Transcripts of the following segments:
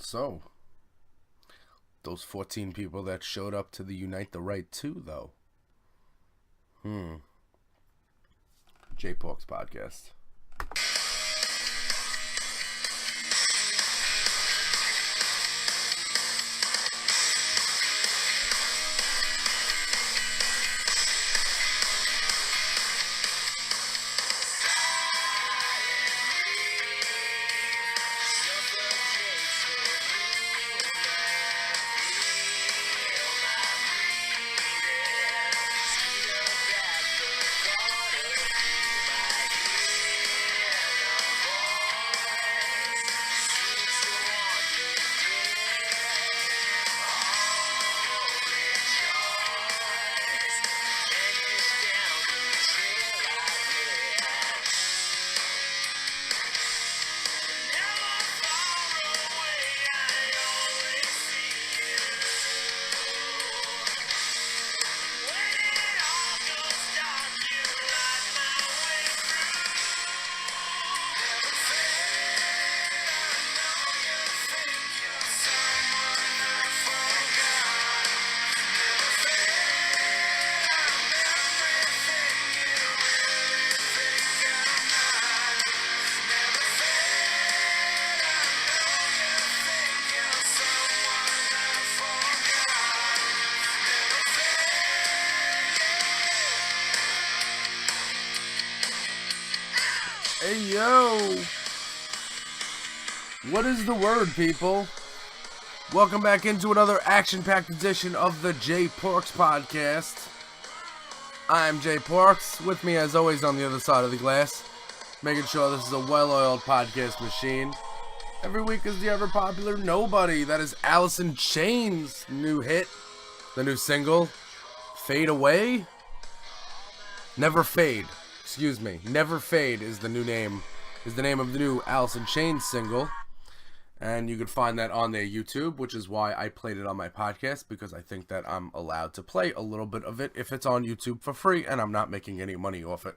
So, those 14 people that showed up to the Unite the Right 2, though. J Pork's podcast. Hey, yo! What is the word, people? Welcome back into another action-packed edition of the J Porks podcast. I'm J Porks, with me as always on the other side of the glass, making sure this is a well-oiled podcast machine. Every week is the ever-popular Nobody. That is Alice in Chains' new hit, the new single, Fade Away? Never Fade. Excuse me. Never Fade is the name of the new Alice in Chains single. And you can find that on their YouTube, which is why I played it on my podcast, because I think that I'm allowed to play a little bit of it if it's on YouTube for free and I'm not making any money off it.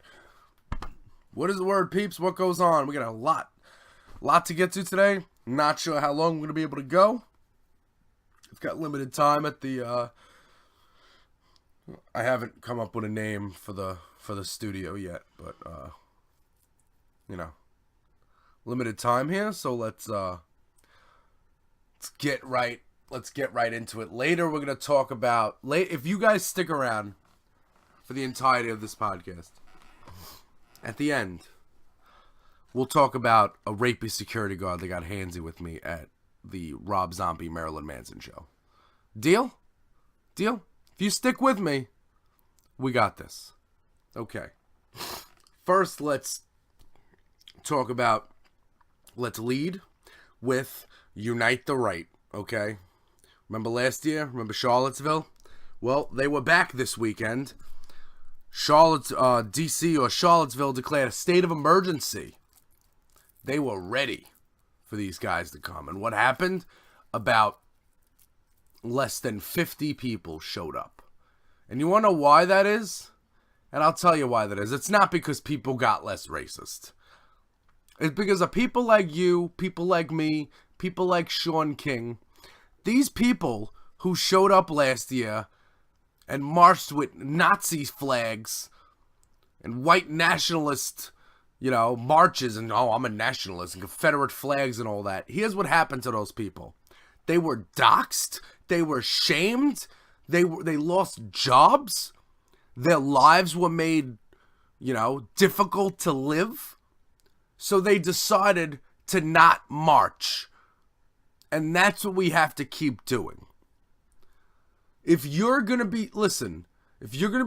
What is the word, peeps? What goes on? We got a lot to get to today. Not sure how long we're going to be able to go. I've got limited time at the I haven't come up with a name for the studio yet, but limited time here, so let's get right into it. Later we're going to talk about if you guys stick around for the entirety of this podcast, at the end we'll talk about a rapey security guard that got handsy with me at the Rob Zombie Marilyn Manson show. Deal? If you stick with me, we got this. Okay. First, let's lead with Unite the Right, okay? Remember last year? Remember Charlottesville? Well, they were back this weekend. D.C. or Charlottesville declared a state of emergency. They were ready for these guys to come. And what happened? About less than 50 people showed up. And you want to know why that is? And I'll tell you why that is. It's not because people got less racist. It's because of people like you, people like me, people like Sean King. These people who showed up last year and marched with Nazi flags and white nationalist, marches and, I'm a nationalist, and Confederate flags and all that. Here's what happened to those people. They were doxxed. They were shamed. They lost jobs. Their lives were made, difficult to live. So they decided to not march. And that's what we have to keep doing. If you're going to be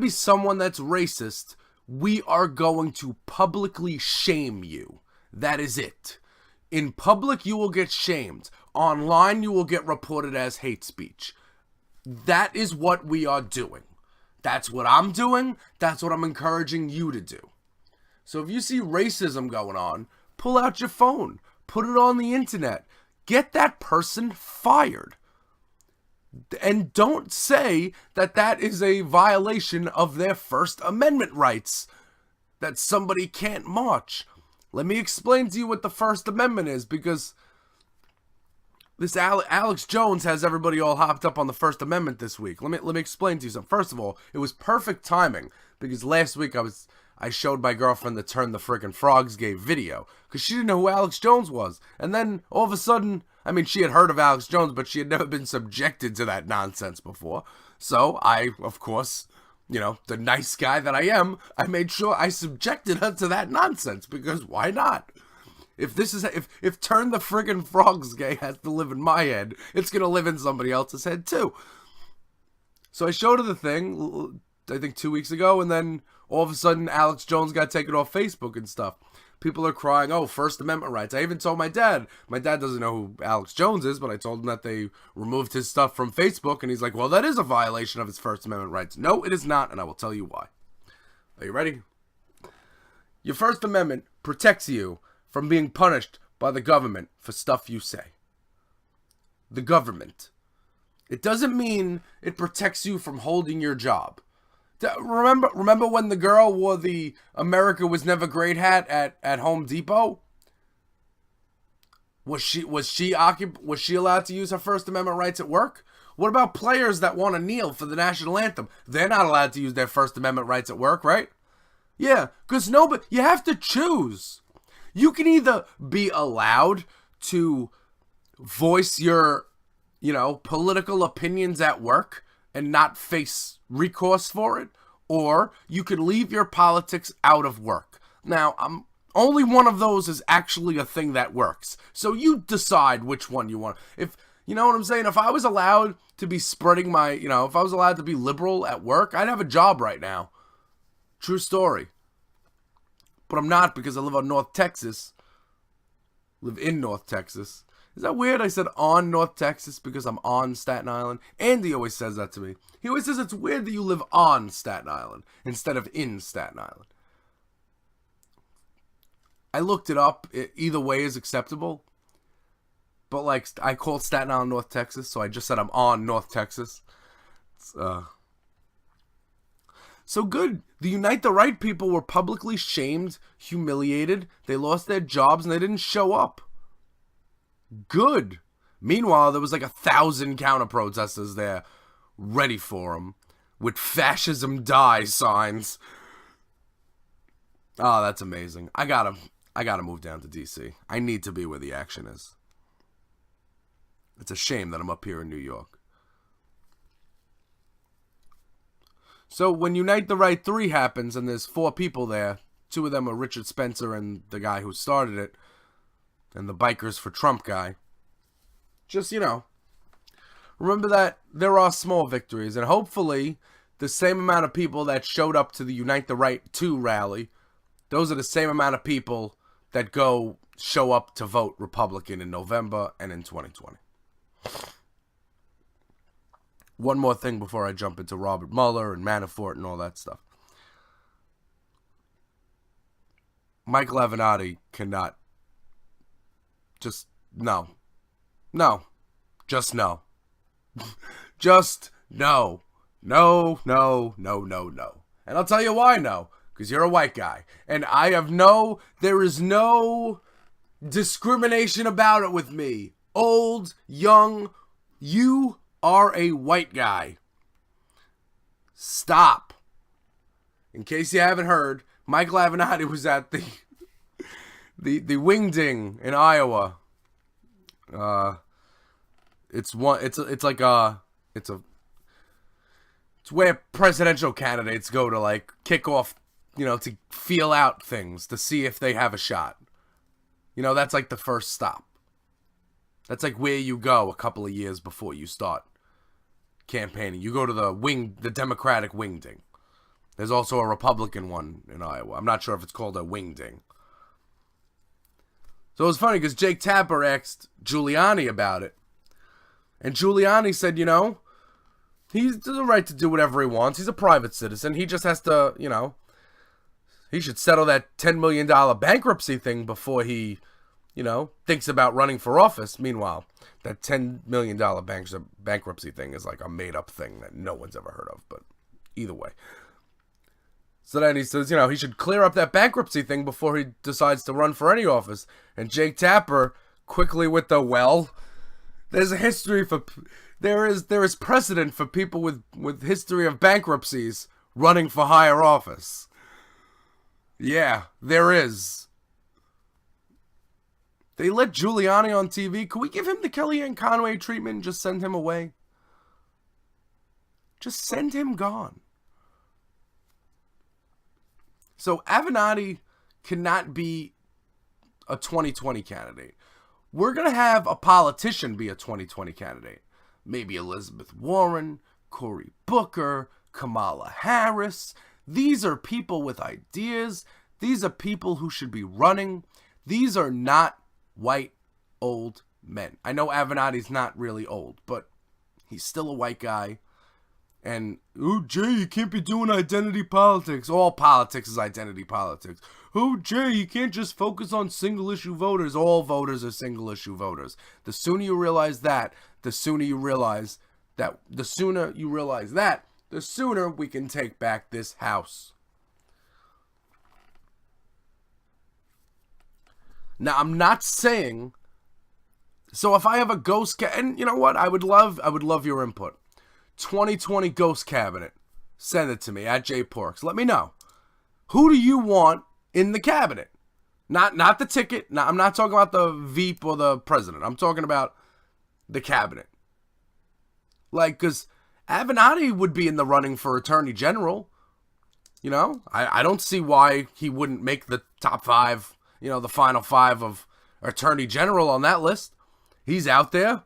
someone that's racist, we are going to publicly shame you. That is it. In public, you will get shamed. Online, you will get reported as hate speech. That is what we are doing. That's what I'm doing. That's what I'm encouraging you to do. So if you see racism going on, pull out your phone. Put it on the internet. Get that person fired. And don't say that that is a violation of their First Amendment rights, that somebody can't march. Let me explain to you what the First Amendment is, because This Alex Jones has everybody all hopped up on the First Amendment this week. Let me explain to you something. First of all, it was perfect timing because last week I showed my girlfriend the Turn the Frickin' Frogs Gay video because she didn't know who Alex Jones was. And then all of a sudden, I mean, she had heard of Alex Jones, but she had never been subjected to that nonsense before. So I, of course, the nice guy that I am, I made sure I subjected her to that nonsense because why not? If Turn the Friggin' Frogs Gay has to live in my head, it's gonna live in somebody else's head too. So I showed her the thing, I think 2 weeks ago, and then all of a sudden Alex Jones got taken off Facebook and stuff. People are crying, oh, First Amendment rights. I even told my dad. My dad doesn't know who Alex Jones is, but I told him that they removed his stuff from Facebook, and he's like, well, that is a violation of his First Amendment rights. No, it is not, and I will tell you why. Are you ready? Your First Amendment protects you from being punished by the government for stuff you say. The government. It doesn't mean it protects you from holding your job. Remember when the girl wore the America Was Never Great hat at Home Depot? Was she allowed to use her First Amendment rights at work? What about players that want to kneel for the national anthem? They're not allowed to use their First Amendment rights at work, right? Yeah, because you have to choose. You can either be allowed to voice your, political opinions at work and not face recourse for it, or you can leave your politics out of work. Now, only one of those is actually a thing that works. So you decide which one you want. If, you know what I'm saying? If I was allowed to be spreading my, if I was allowed to be liberal at work, I'd have a job right now. True story. But I'm not because I live in North Texas. Is that weird? I said on North Texas because I'm on Staten Island. Andy always says that to me. He always says it's weird that you live on Staten Island instead of in Staten Island. I looked it up. Either way is acceptable. But I called Staten Island North Texas, so I just said I'm on North Texas. So good. The Unite the Right people were publicly shamed, humiliated. They lost their jobs and they didn't show up. Good. Meanwhile, there was 1,000 counter-protesters there ready for them with fascism die signs. Oh, that's amazing. I gotta move down to DC. I need to be where the action is. It's a shame that I'm up here in New York. So when Unite the Right 3 happens and there's 4 people there, 2 of them are Richard Spencer and the guy who started it, and the Bikers for Trump guy, just, remember that there are small victories, and hopefully the same amount of people that showed up to the Unite the Right 2 rally, those are the same amount of people that show up to vote Republican in November and in 2020. One more thing before I jump into Robert Mueller and Manafort and all that stuff. Michael Avenatti cannot. Just no. No. Just no. Just no. No, no, no, no, no. And I'll tell you why no. Because you're a white guy. And there is no discrimination about it with me. Old, young, you are a white guy. Stop. In case you haven't heard, Michael Avenatti was at the Wingding in Iowa. It's where presidential candidates go to kick off, to feel out things, to see if they have a shot. That's the first stop. That's where you go a couple of years before you start campaigning. You go to the Democratic Wingding. There's also a Republican one in Iowa. I'm not sure if it's called a Wingding. So it was funny because Jake Tapper asked Giuliani about it. And Giuliani said, he's the right to do whatever he wants. He's a private citizen. He just has to, he should settle that $10 million bankruptcy thing before he, thinks about running for office. Meanwhile, that $10 million bankruptcy thing is a made-up thing that no one's ever heard of. But either way. So then he says, he should clear up that bankruptcy thing before he decides to run for any office. And Jake Tapper quickly with the, There's a history for there is precedent for people with history of bankruptcies running for higher office. Yeah, there is. They let Giuliani on TV. Could we give him the Kellyanne Conway treatment and just send him away? Just send him gone. So Avenatti cannot be a 2020 candidate. We're going to have a politician be a 2020 candidate. Maybe Elizabeth Warren, Cory Booker, Kamala Harris. These are people with ideas. These are people who should be running. These are not white old men. I know Avenatti's not really old, but he's still a white guy. And, oh, Jay, you can't be doing identity politics. All politics is identity politics. Oh, Jay, you can't just focus on single-issue voters. All voters are single-issue voters. The sooner you realize that, the sooner we can take back this house. Now, I'm not saying... So if I have a ghost... And you know what? I would love your input. 2020 Ghost Cabinet. Send it to me at JPorks. Let me know. Who do you want in the cabinet? Not the ticket. I'm not talking about the Veep or the president. I'm talking about the cabinet. Like, because Avenatti would be in the running for Attorney General. You know? I don't see why he wouldn't make the top 5, the final 5 of Attorney General on that list. He's out there.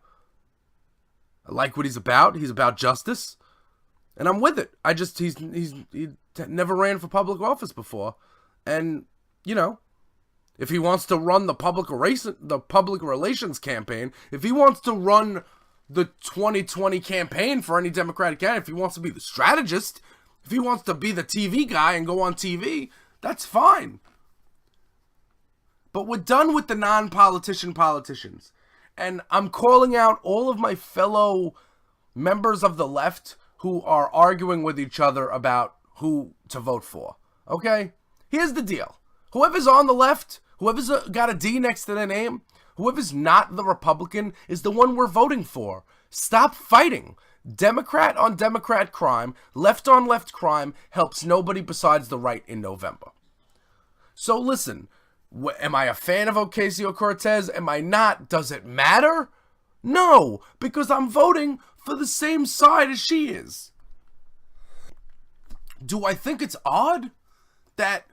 I like what he's about. He's about justice. And I'm with it. He never ran for public office before. And, if he wants to run the public relations campaign, if he wants to run the 2020 campaign for any Democratic candidate, if he wants to be the strategist, if he wants to be the TV guy and go on TV, that's fine. But we're done with the non-politician politicians. And I'm calling out all of my fellow members of the left who are arguing with each other about who to vote for. Okay? Here's the deal. Whoever's on the left, whoever's got a D next to their name, whoever's not the Republican is the one we're voting for. Stop fighting. Democrat on Democrat crime, left on left crime helps nobody besides the right in November. So listen. Am I a fan of Ocasio-Cortez? Am I not? Does it matter? No, because I'm voting for the same side as she is. Do I think it's odd that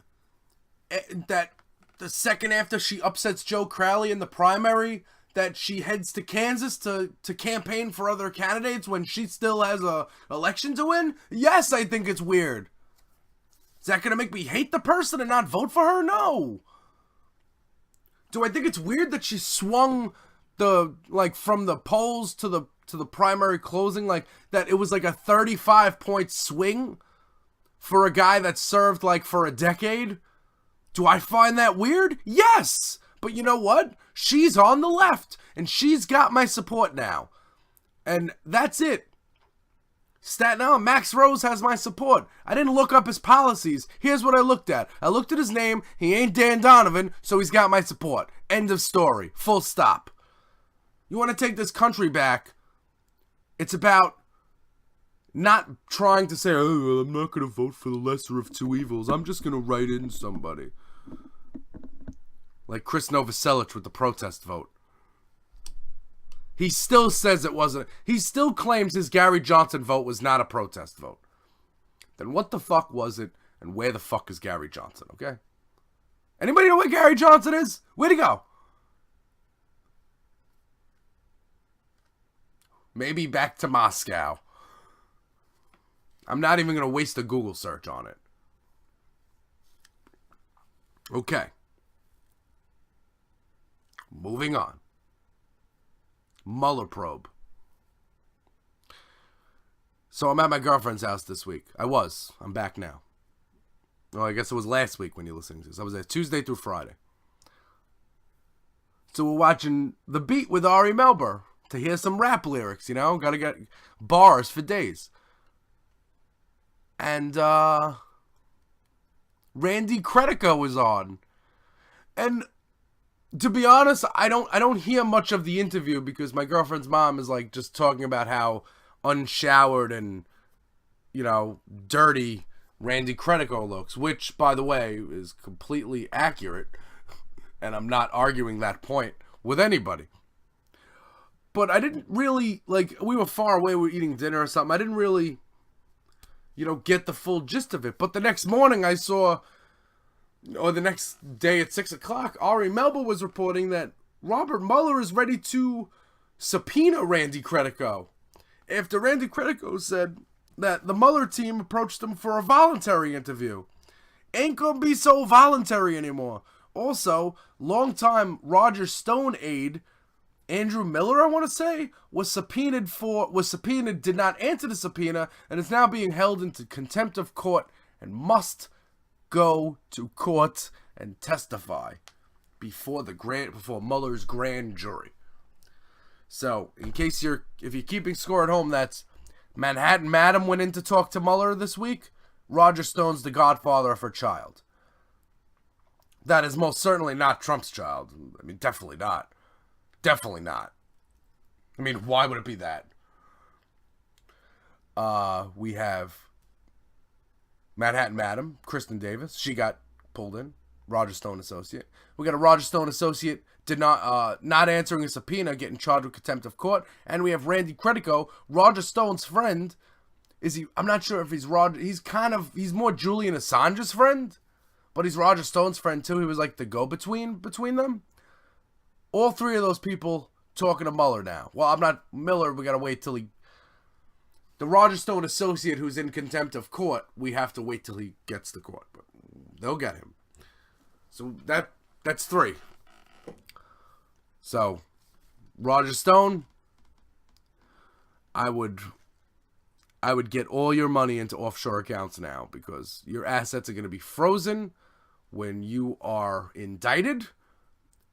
the second after she upsets Joe Crowley in the primary, that she heads to Kansas to campaign for other candidates when she still has a election to win? Yes, I think it's weird. Is that going to make me hate the person and not vote for her? No. Do I think it's weird that she swung from the polls to the primary closing, that it was like a 35-point swing for a guy that served for a decade? Do I find that weird? Yes! But you know what? She's on the left, and she's got my support now. And that's it. Staten Island, Max Rose has my support. I didn't look up his policies. Here's what I looked at. I looked at his name. He ain't Dan Donovan, so he's got my support. End of story. Full stop. You want to take this country back? It's about not trying to say, oh, well, I'm not going to vote for the lesser of two evils. I'm just going to write in somebody. Like Chris Novoselic with the protest vote. He still says it wasn't. He still claims his Gary Johnson vote was not a protest vote. Then what the fuck was it, and where the fuck is Gary Johnson, okay? Anybody know where Gary Johnson is? Where'd he go? Maybe back to Moscow. I'm not even going to waste a Google search on it. Okay. Moving on. Mueller probe. So I'm at my girlfriend's house this week. I'm back now. Well, I guess it was last week when you're listening to this. I was there Tuesday through Friday. So we're watching The Beat with Ari Melber to hear some rap lyrics, Gotta get bars for days. And, Randy Credico was on. And To be honest, I don't hear much of the interview because my girlfriend's mom is like just talking about how unshowered and, you know, dirty Randy Credico looks, which, by the way, is completely accurate, and I'm not arguing that point with anybody. But I didn't really, like, we were far away, we were eating dinner or something. I didn't really, you know, get the full gist of it. But the next morning I saw, or the next day at 6 o'clock, Ari Melba was reporting that Robert Mueller is ready to subpoena Randy Credico after Randy Credico said that the Mueller team approached him for a voluntary interview. Ain't gonna be so voluntary anymore. Also, longtime Roger Stone aide Andrew Miller, I want to say, was subpoenaed, did not answer the subpoena, and is now being held into contempt of court and must go to court and testify before Mueller's grand jury. So, if you're keeping score at home, that's Manhattan Madam went in to talk to Mueller this week. Roger Stone's the godfather of her child. That is most certainly not Trump's child. I mean, definitely not. Definitely not. I mean, why would it be that? We have Manhattan Madam, Kristen Davis. She got pulled in. Roger Stone associate. We got a Roger Stone associate not answering a subpoena, getting charged with contempt of court. And we have Randy Credico, Roger Stone's friend. I'm not sure if he's Roger. He's more Julian Assange's friend, but he's Roger Stone's friend too. He was like the go-between between them. All three of those people talking to Mueller now. Well, I'm not Miller. We got to wait till the Roger Stone associate who's in contempt of court, we have to wait till he gets to court. But they'll get him. So that's three. So, Roger Stone, I would get all your money into offshore accounts now because your assets are going to be frozen when you are indicted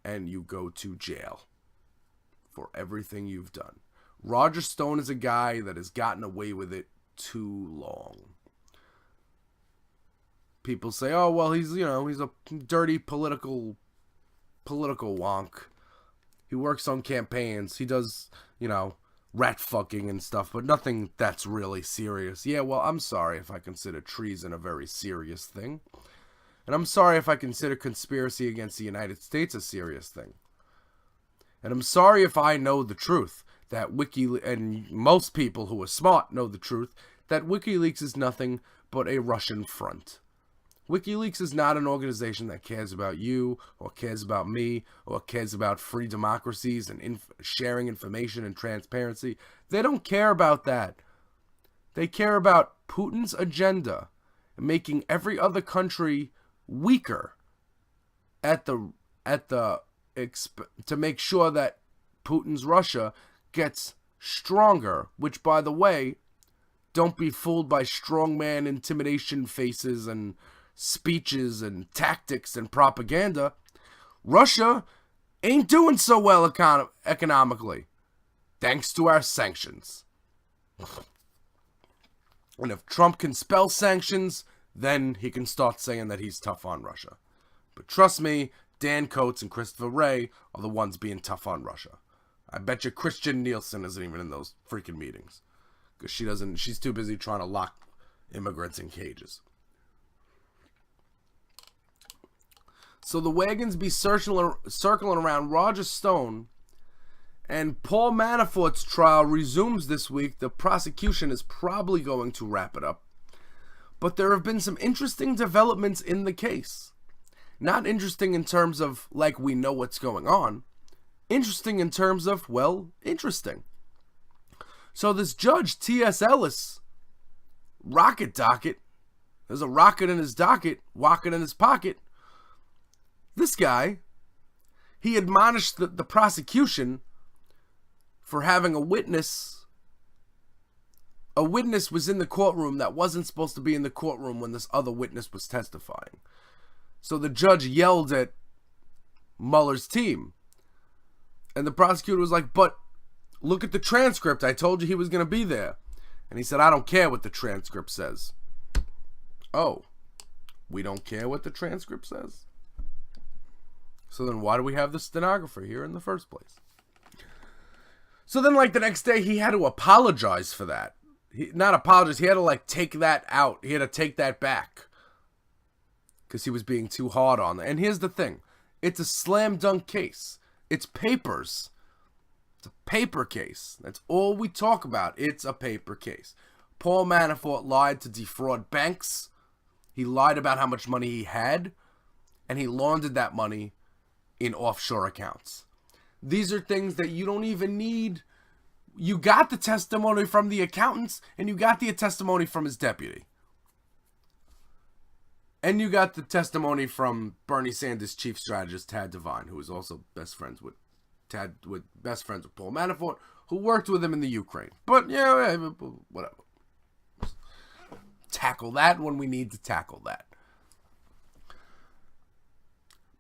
and you go to jail for everything you've done. Roger Stone is a guy that has gotten away with it too long. People say, oh, well, he's a dirty political wonk. He works on campaigns. He does, rat fucking and stuff, but nothing that's really serious. Yeah, well, I'm sorry if I consider treason a very serious thing. And I'm sorry if I consider conspiracy against the United States a serious thing. And I'm sorry if I know the truth, that and most people who are smart know the truth, that WikiLeaks is nothing but a Russian front. WikiLeaks is not an organization that cares about you, or cares about me, or cares about free democracies and sharing information and transparency. They don't care about that. They care about Putin's agenda and making every other country weaker to make sure that Putin's Russia gets stronger, which, by the way, don't be fooled by strongman intimidation faces and speeches and tactics and propaganda. Russia ain't doing so well economically, thanks to our sanctions. And if Trump can spell sanctions, then he can start saying that he's tough on Russia. But trust me, Dan Coates and Christopher Wray are the ones being tough on Russia. I bet you Christian Nielsen isn't even in those freaking meetings. Because she's too busy trying to lock immigrants in cages. So the wagons be circling around Roger Stone, and Paul Manafort's trial resumes this week. The prosecution is probably going to wrap it up. But there have been some interesting developments in the case. Not interesting in terms of, like, we know what's going on. Interesting in terms of, well, interesting. So this judge, T.S. Ellis, rocket docket, there's a rocket in his docket, rocket in his pocket. This guy, he admonished the prosecution for having a witness. A witness was in the courtroom that wasn't supposed to be in the courtroom when this other witness was testifying. So the judge yelled at Mueller's team. And the prosecutor was like, but look at the transcript. I told you he was going to be there. And he said, I don't care what the transcript says. Oh, we don't care what the transcript says? So then why do we have the stenographer here in the first place? So then, like, the next day, he had to apologize for that. Not apologize, he had to, like, take that out. He had to take that back. Because he was being too hard on it. And here's the thing. It's a slam dunk case. It's papers. It's a paper case. That's all we talk about. It's a paper case. Paul Manafort lied to defraud banks. He lied about how much money he had. And he laundered that money in offshore accounts. These are things that you don't even need. You got the testimony from the accountants, and you got the testimony from his deputy. And you got the testimony from Bernie Sanders' chief strategist, Tad Devine, who was also best friends with Paul Manafort, who worked with him in the Ukraine. But, yeah, whatever. Tackle that when we need to tackle that.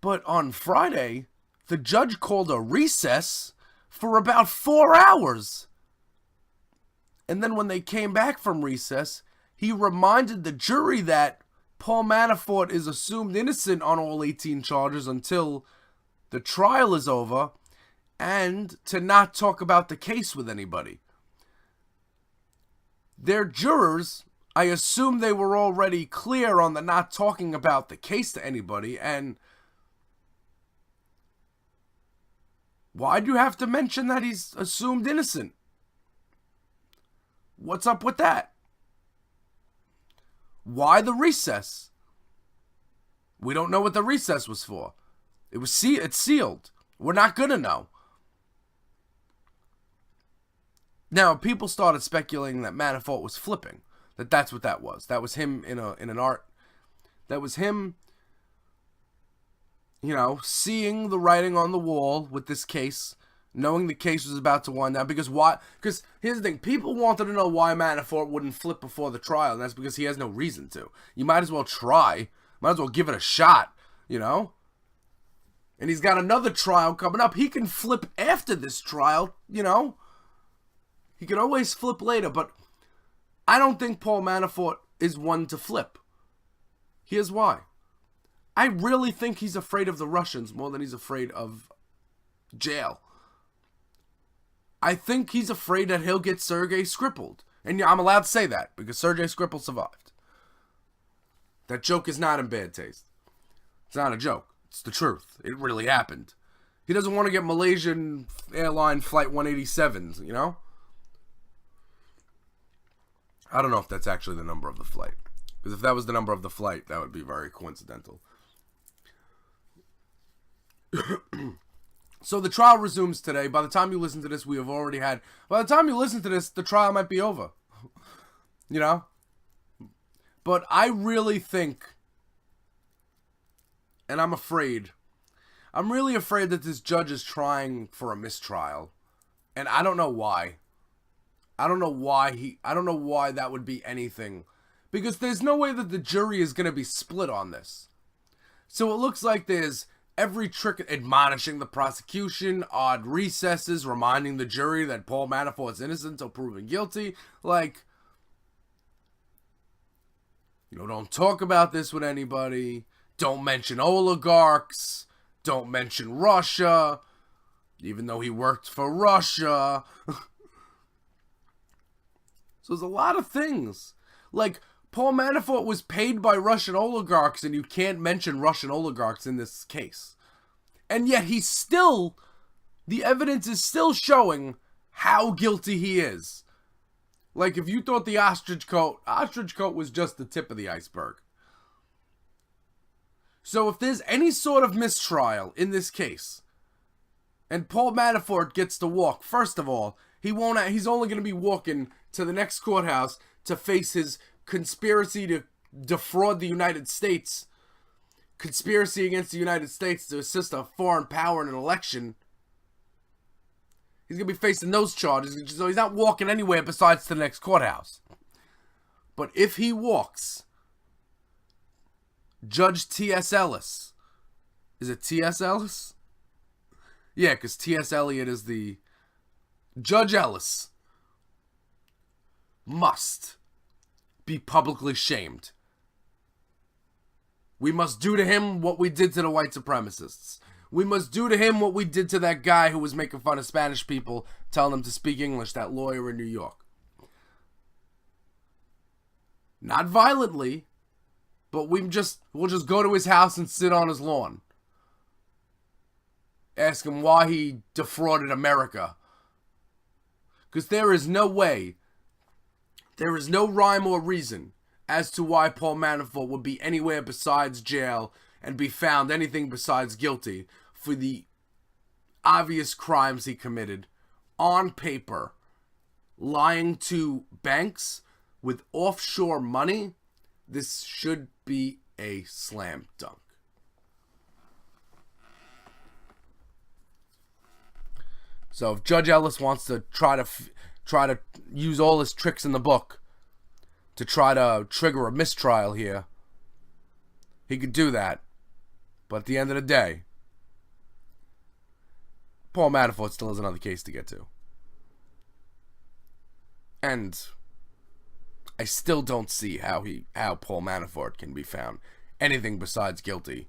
But on Friday, the judge called a recess for about 4 hours. And then when they came back from recess, he reminded the jury that Paul Manafort is assumed innocent on all 18 charges until the trial is over, and to not talk about the case with anybody. Their jurors, I assume they were already clear on the not talking about the case to anybody, and why do you have to mention that he's assumed innocent? What's up with that? Why the recess? We don't know what the recess was for. It's sealed. We're not gonna know. Now, people started speculating that Manafort was flipping. That's what that was. That was him in an art. That was him, seeing the writing on the wall with this case, knowing the case was about to wind down. Because here's the thing, people wanted to know why Manafort wouldn't flip before the trial, and that's because he has no reason to. You might as well try. Might as well give it a shot, And he's got another trial coming up. He can flip after this trial, He can always flip later, but I don't think Paul Manafort is one to flip. Here's why. I really think he's afraid of the Russians more than he's afraid of jail. I think he's afraid that he'll get Sergei Skripal. And I'm allowed to say that because Sergei Skripal survived. That joke is not in bad taste. It's not a joke. It's the truth. It really happened. He doesn't want to get Malaysian airline flight 187s, I don't know if that's actually the number of the flight. Because if that was the number of the flight, that would be very coincidental. So the trial resumes today. By the time you listen to this, by the time you listen to this, the trial might be over. But I really think, and I'm really afraid that this judge is trying for a mistrial. And I don't know why. I don't know why that would be anything. Because there's no way that the jury is going to be split on this. So it looks like there's every trick admonishing the prosecution, odd recesses, reminding the jury that Paul Manafort's innocent until proven guilty. Don't talk about this with anybody. Don't mention oligarchs. Don't mention Russia. Even though he worked for Russia. So there's a lot of things. Paul Manafort was paid by Russian oligarchs, and you can't mention Russian oligarchs in this case. And yet the evidence is still showing how guilty he is. If you thought the ostrich coat was just the tip of the iceberg. So if there's any sort of mistrial in this case, and Paul Manafort gets to walk, first of all, he's only going to be walking to the next courthouse to face his conspiracy to defraud the United States, conspiracy against the United States to assist a foreign power in an election. He's going to be facing those charges, so he's not walking anywhere besides to the next courthouse. But if he walks, Judge T.S. Ellis, is it T.S. Ellis? Yeah, because T.S. Eliot is the Judge Ellis must be publicly shamed. We must do to him what we did to the white supremacists. We must do to him what we did to that guy who was making fun of Spanish people, telling them to speak English, that lawyer in New York. Not violently, but we'll just go to his house and sit on his lawn. Ask him why he defrauded America. Because there is no way, there is no rhyme or reason as to why Paul Manafort would be anywhere besides jail and be found anything besides guilty for the obvious crimes he committed on paper, lying to banks with offshore money. This should be a slam dunk. So if Judge Ellis wants to try to use all his tricks in the book to try to trigger a mistrial here, he could do that. But at the end of the day, Paul Manafort still has another case to get to. And I still don't see how Paul Manafort can be found anything besides guilty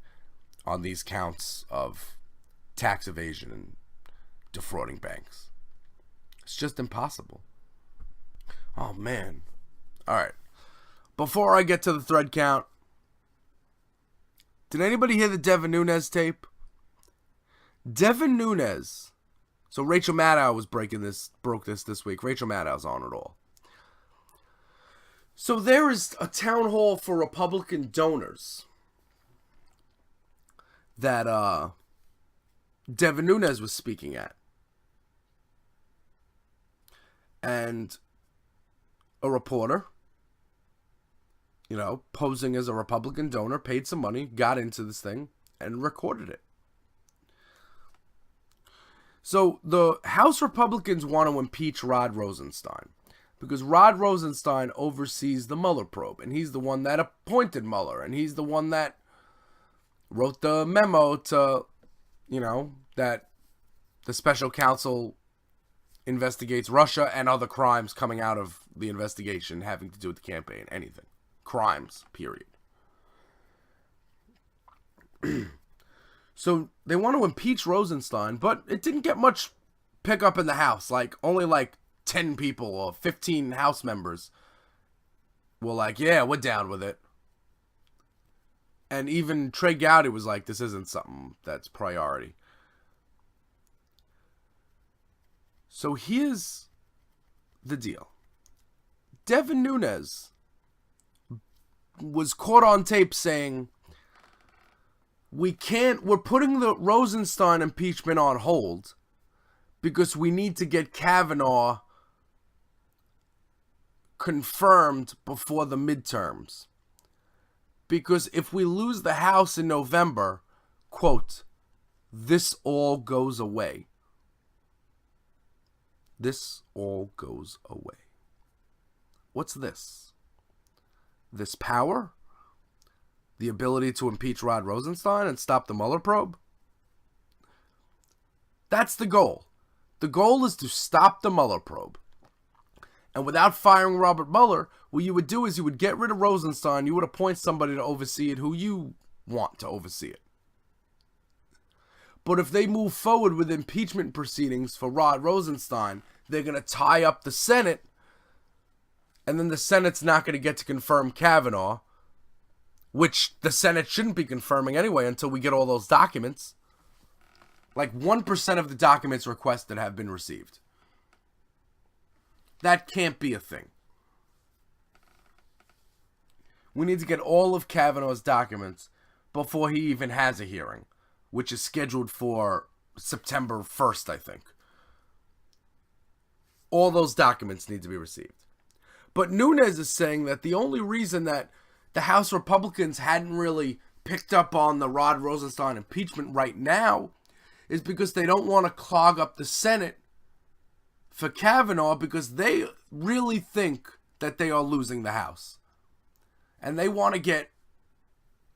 on these counts of tax evasion and defrauding banks. It's just impossible. Oh, man. All right. Before I get to the thread count, did anybody hear the Devin Nunes tape? Devin Nunes. So Rachel Maddow broke this week. Rachel Maddow's on it all. So there is a town hall for Republican donors that Devin Nunes was speaking at. And a reporter, posing as a Republican donor, paid some money, got into this thing, and recorded it. So the House Republicans want to impeach Rod Rosenstein because Rod Rosenstein oversees the Mueller probe, and he's the one that appointed Mueller, and he's the one that wrote the memo to, that the special counsel investigates Russia and other crimes coming out of the investigation having to do with the campaign. Anything. Crimes, period. So they want to impeach Rosenstein, but it didn't get much pickup in the House. Only 10 people or 15 House members were like, yeah, we're down with it. And even Trey Gowdy was like, this isn't something that's priority. So here's the deal. Devin Nunes was caught on tape saying, we're putting the Rosenstein impeachment on hold because we need to get Kavanaugh confirmed before the midterms. Because if we lose the House in November, quote, this all goes away. This all goes away. What's this? This power? The ability to impeach Rod Rosenstein and stop the Mueller probe? That's the goal. The goal is to stop the Mueller probe. And without firing Robert Mueller, what you would do is you would get rid of Rosenstein, you would appoint somebody to oversee it who you want to oversee it. But if they move forward with impeachment proceedings for Rod Rosenstein, they're going to tie up the Senate, and then the Senate's not going to get to confirm Kavanaugh, which the Senate shouldn't be confirming anyway until we get all those documents. 1% of the documents requested have been received. That can't be a thing. We need to get all of Kavanaugh's documents before he even has a hearing, which is scheduled for September 1st, I think. All those documents need to be received. But Nunes is saying that the only reason that the House Republicans hadn't really picked up on the Rod Rosenstein impeachment right now is because they don't want to clog up the Senate for Kavanaugh because they really think that they are losing the House. And they want to get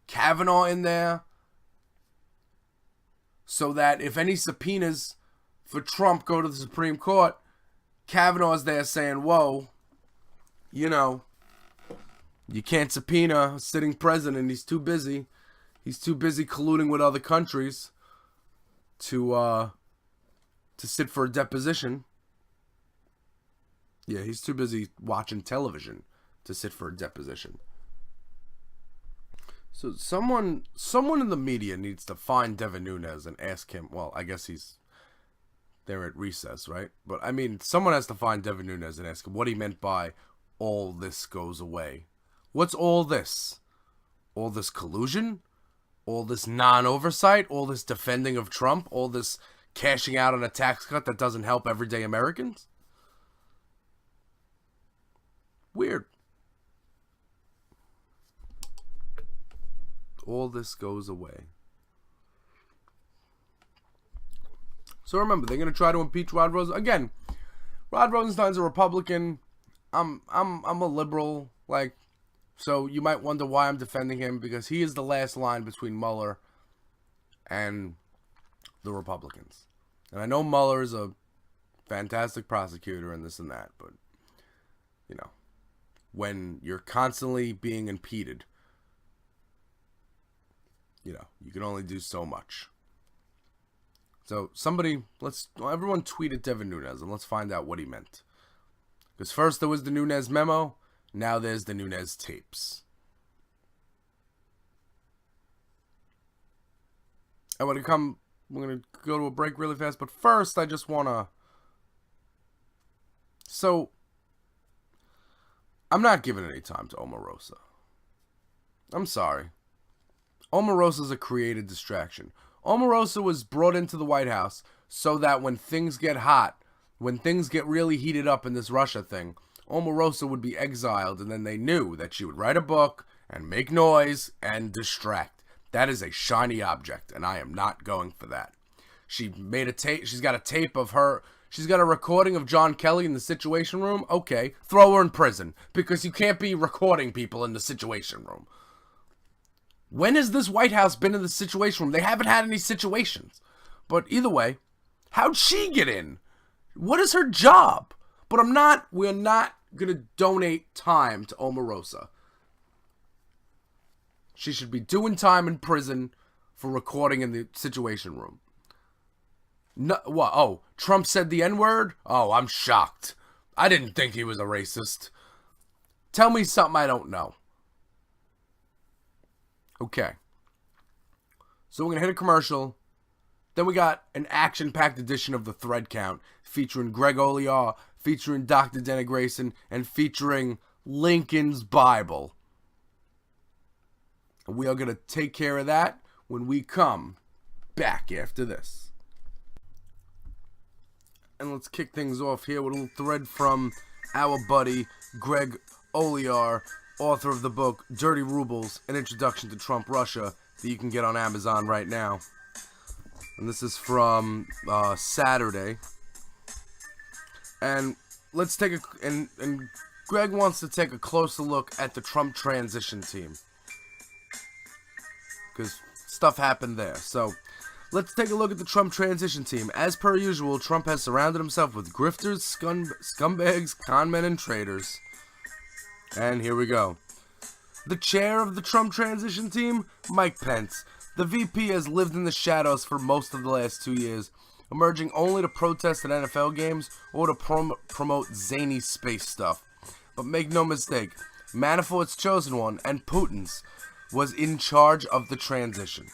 Kavanaugh in there so that if any subpoenas for Trump go to the Supreme Court, Kavanaugh's there saying, whoa, you can't subpoena a sitting president. He's too busy. He's too busy colluding with other countries. to sit for a deposition. Yeah, he's too busy watching television to sit for a deposition. So someone in the media needs to find Devin Nunes and ask him. Well, I guess he's there at recess, right? But I mean, someone has to find Devin Nunes and ask him what he meant by all this goes away. What's all this? All this collusion? All this non-oversight? All this defending of Trump? All this cashing out on a tax cut that doesn't help everyday Americans? Weird. All this goes away. So remember, they're gonna try to impeach Rod Rosenstein again. Rod Rosenstein's a Republican. I'm a liberal. Like, so you might wonder why I'm defending him, because he is the last line between Mueller and the Republicans. And I know Mueller is a fantastic prosecutor and this and that, but you know, when you're constantly being impeded, you know, you can only do so much. So everyone tweet at Devin Nunes and let's find out what he meant. Because first there was the Nunes memo, now there's the Nunes tapes. We're going to go to a break really fast, but first I just want to... So, I'm not giving any time to Omarosa. I'm sorry. Omarosa's a created distraction. Omarosa was brought into the White House so that when things get hot, when things get really heated up in this Russia thing, Omarosa would be exiled, and then they knew that she would write a book and make noise and distract. That is a shiny object, and I am not going for that. She made a tape. She's got a tape of her. She's got a recording of John Kelly in the Situation Room. Okay, throw her in prison, because you can't be recording people in the Situation Room. When has this White House been in the Situation Room? They haven't had any situations. But either way, how'd she get in? What is her job? But we're not going to donate time to Omarosa. She should be doing time in prison for recording in the Situation Room. No, what? Oh, Trump said the N-word? Oh, I'm shocked. I didn't think he was a racist. Tell me something I don't know. Okay. So we're going to hit a commercial. Then we got an action-packed edition of the Thread Count featuring Greg Oliar, featuring Dr. Dennis Grayson, and featuring Lincoln's Bible. And we are going to take care of that when we come back after this. And let's kick things off here with a little thread from our buddy Greg Oliar, author of the book Dirty Rubles, An Introduction to Trump Russia, that you can get on Amazon right now. And this is from Saturday. And let's take and Greg wants to take a closer look at the Trump transition team, because stuff happened there. So let's take a look at the Trump transition team. As per usual, Trump has surrounded himself with grifters, scumbags, conmen, and traitors. And here we go. The chair of the Trump transition team, Mike Pence. The VP has lived in the shadows for most of the last 2 years, emerging only to protest at NFL games or to promote zany space stuff. But make no mistake, Manafort's chosen one, and Putin's, was in charge of the transition.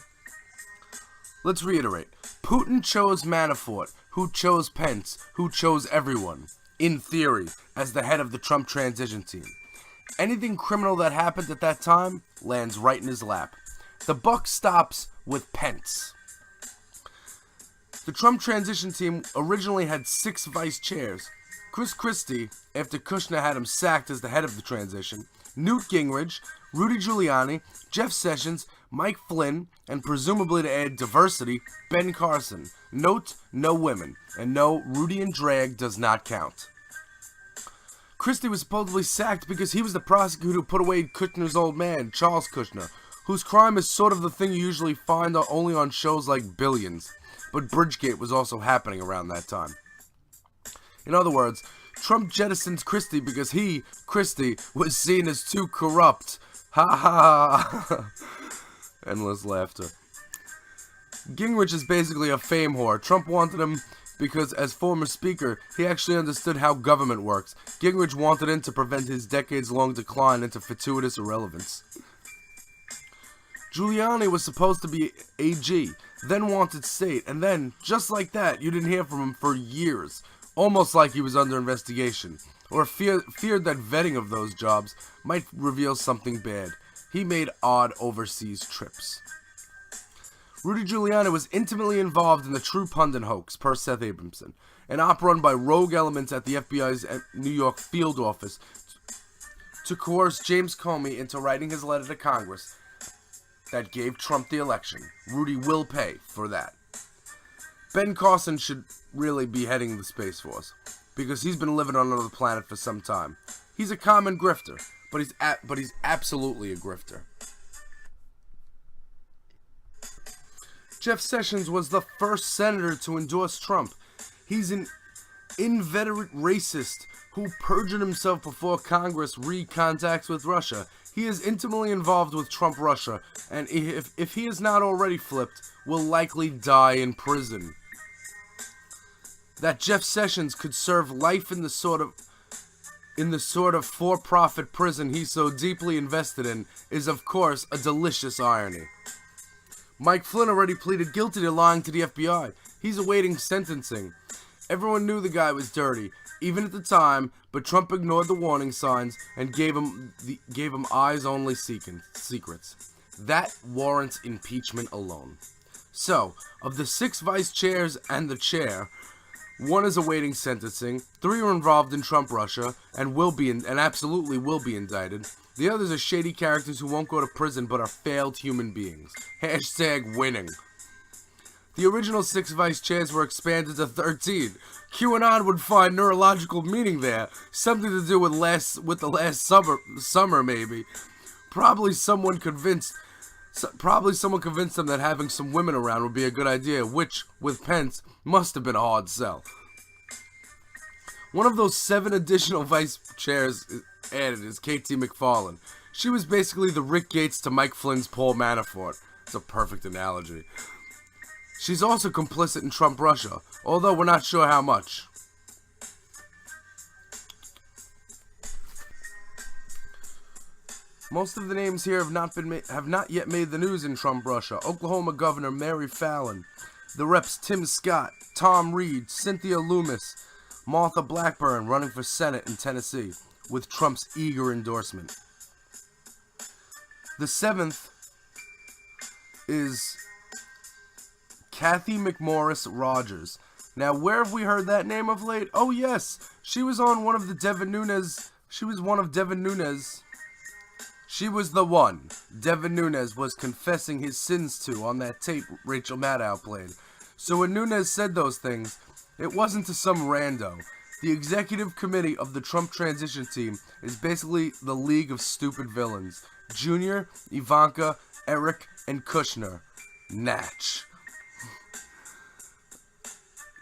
Let's reiterate. Putin chose Manafort, who chose Pence, who chose everyone, in theory, as the head of the Trump transition team. Anything criminal that happened at that time lands right in his lap. The buck stops with Pence. The Trump transition team originally had 6 vice chairs. Chris Christie, after Kushner had him sacked as the head of the transition, Newt Gingrich, Rudy Giuliani, Jeff Sessions, Mike Flynn, and presumably to add diversity, Ben Carson. Note, no women, and no, Rudy and Drag does not count. Christie was supposedly sacked because he was the prosecutor who put away Kushner's old man, Charles Kushner, whose crime is sort of the thing you usually find only on shows like Billions. But Bridgegate was also happening around that time. In other words, Trump jettisoned Christie because he, Christie, was seen as too corrupt. Ha ha ha. Endless laughter. Gingrich is basically a fame whore. Trump wanted him because, as former speaker, he actually understood how government works. Gingrich wanted him to prevent his decades-long decline into fortuitous irrelevance. Giuliani was supposed to be AG, then wanted state, and then, just like that, you didn't hear from him for years, almost like he was under investigation, or feared that vetting of those jobs might reveal something bad. He made odd overseas trips. Rudy Giuliani was intimately involved in the True Pundit hoax, per Seth Abramson, an op run by rogue elements at the FBI's New York field office to coerce James Comey into writing his letter to Congress that gave Trump the election. Rudy will pay for that. Ben Carson should really be heading the Space Force, because he's been living on another planet for some time. He's a common grifter, but he's absolutely a grifter. Jeff Sessions was the first senator to endorse Trump. He's an inveterate racist who perjured himself before Congress re-contacts with Russia. He is intimately involved with Trump-Russia, and if he is not already flipped, will likely die in prison. That Jeff Sessions could serve life in the sort of for-profit prison he's so deeply invested in is, of course, a delicious irony. Mike Flynn already pleaded guilty to lying to the FBI. He's awaiting sentencing. Everyone knew the guy was dirty, even at the time, but Trump ignored the warning signs and gave him eyes-only secrets. That warrants impeachment alone. So, of the 6 vice chairs and the chair, 1 is awaiting sentencing, 3 are involved in Trump-Russia and absolutely will be indicted. The others are shady characters who won't go to prison but are failed human beings. Hashtag winning. The original 6 vice chairs were expanded to 13. QAnon would find neurological meaning there. Something to do with the last summer maybe. Probably someone convinced them that having some women around would be a good idea, which, with Pence, must have been a hard sell. One of those 7 additional vice chairs added is Katie McFarland. She was basically the Rick Gates to Mike Flynn's Paul Manafort. It's a perfect analogy. She's also complicit in Trump-Russia, although we're not sure how much. Most of the names here have not yet made the news in Trump-Russia. Oklahoma Governor Mary Fallin, the Reps Tim Scott, Tom Reed, Cynthia Loomis, Martha Blackburn running for Senate in Tennessee, with Trump's eager endorsement. The 7th is Kathy McMorris Rogers. Now, where have we heard that name of late? Oh, yes. She was on one of the Devin Nunes. She was one of Devin Nunes. She was the one Devin Nunes was confessing his sins to on that tape Rachel Maddow played. So when Nunes said those things, it wasn't to some rando. The executive committee of the Trump transition team is basically the League of Stupid Villains. Junior, Ivanka, Eric, and Kushner. Natch.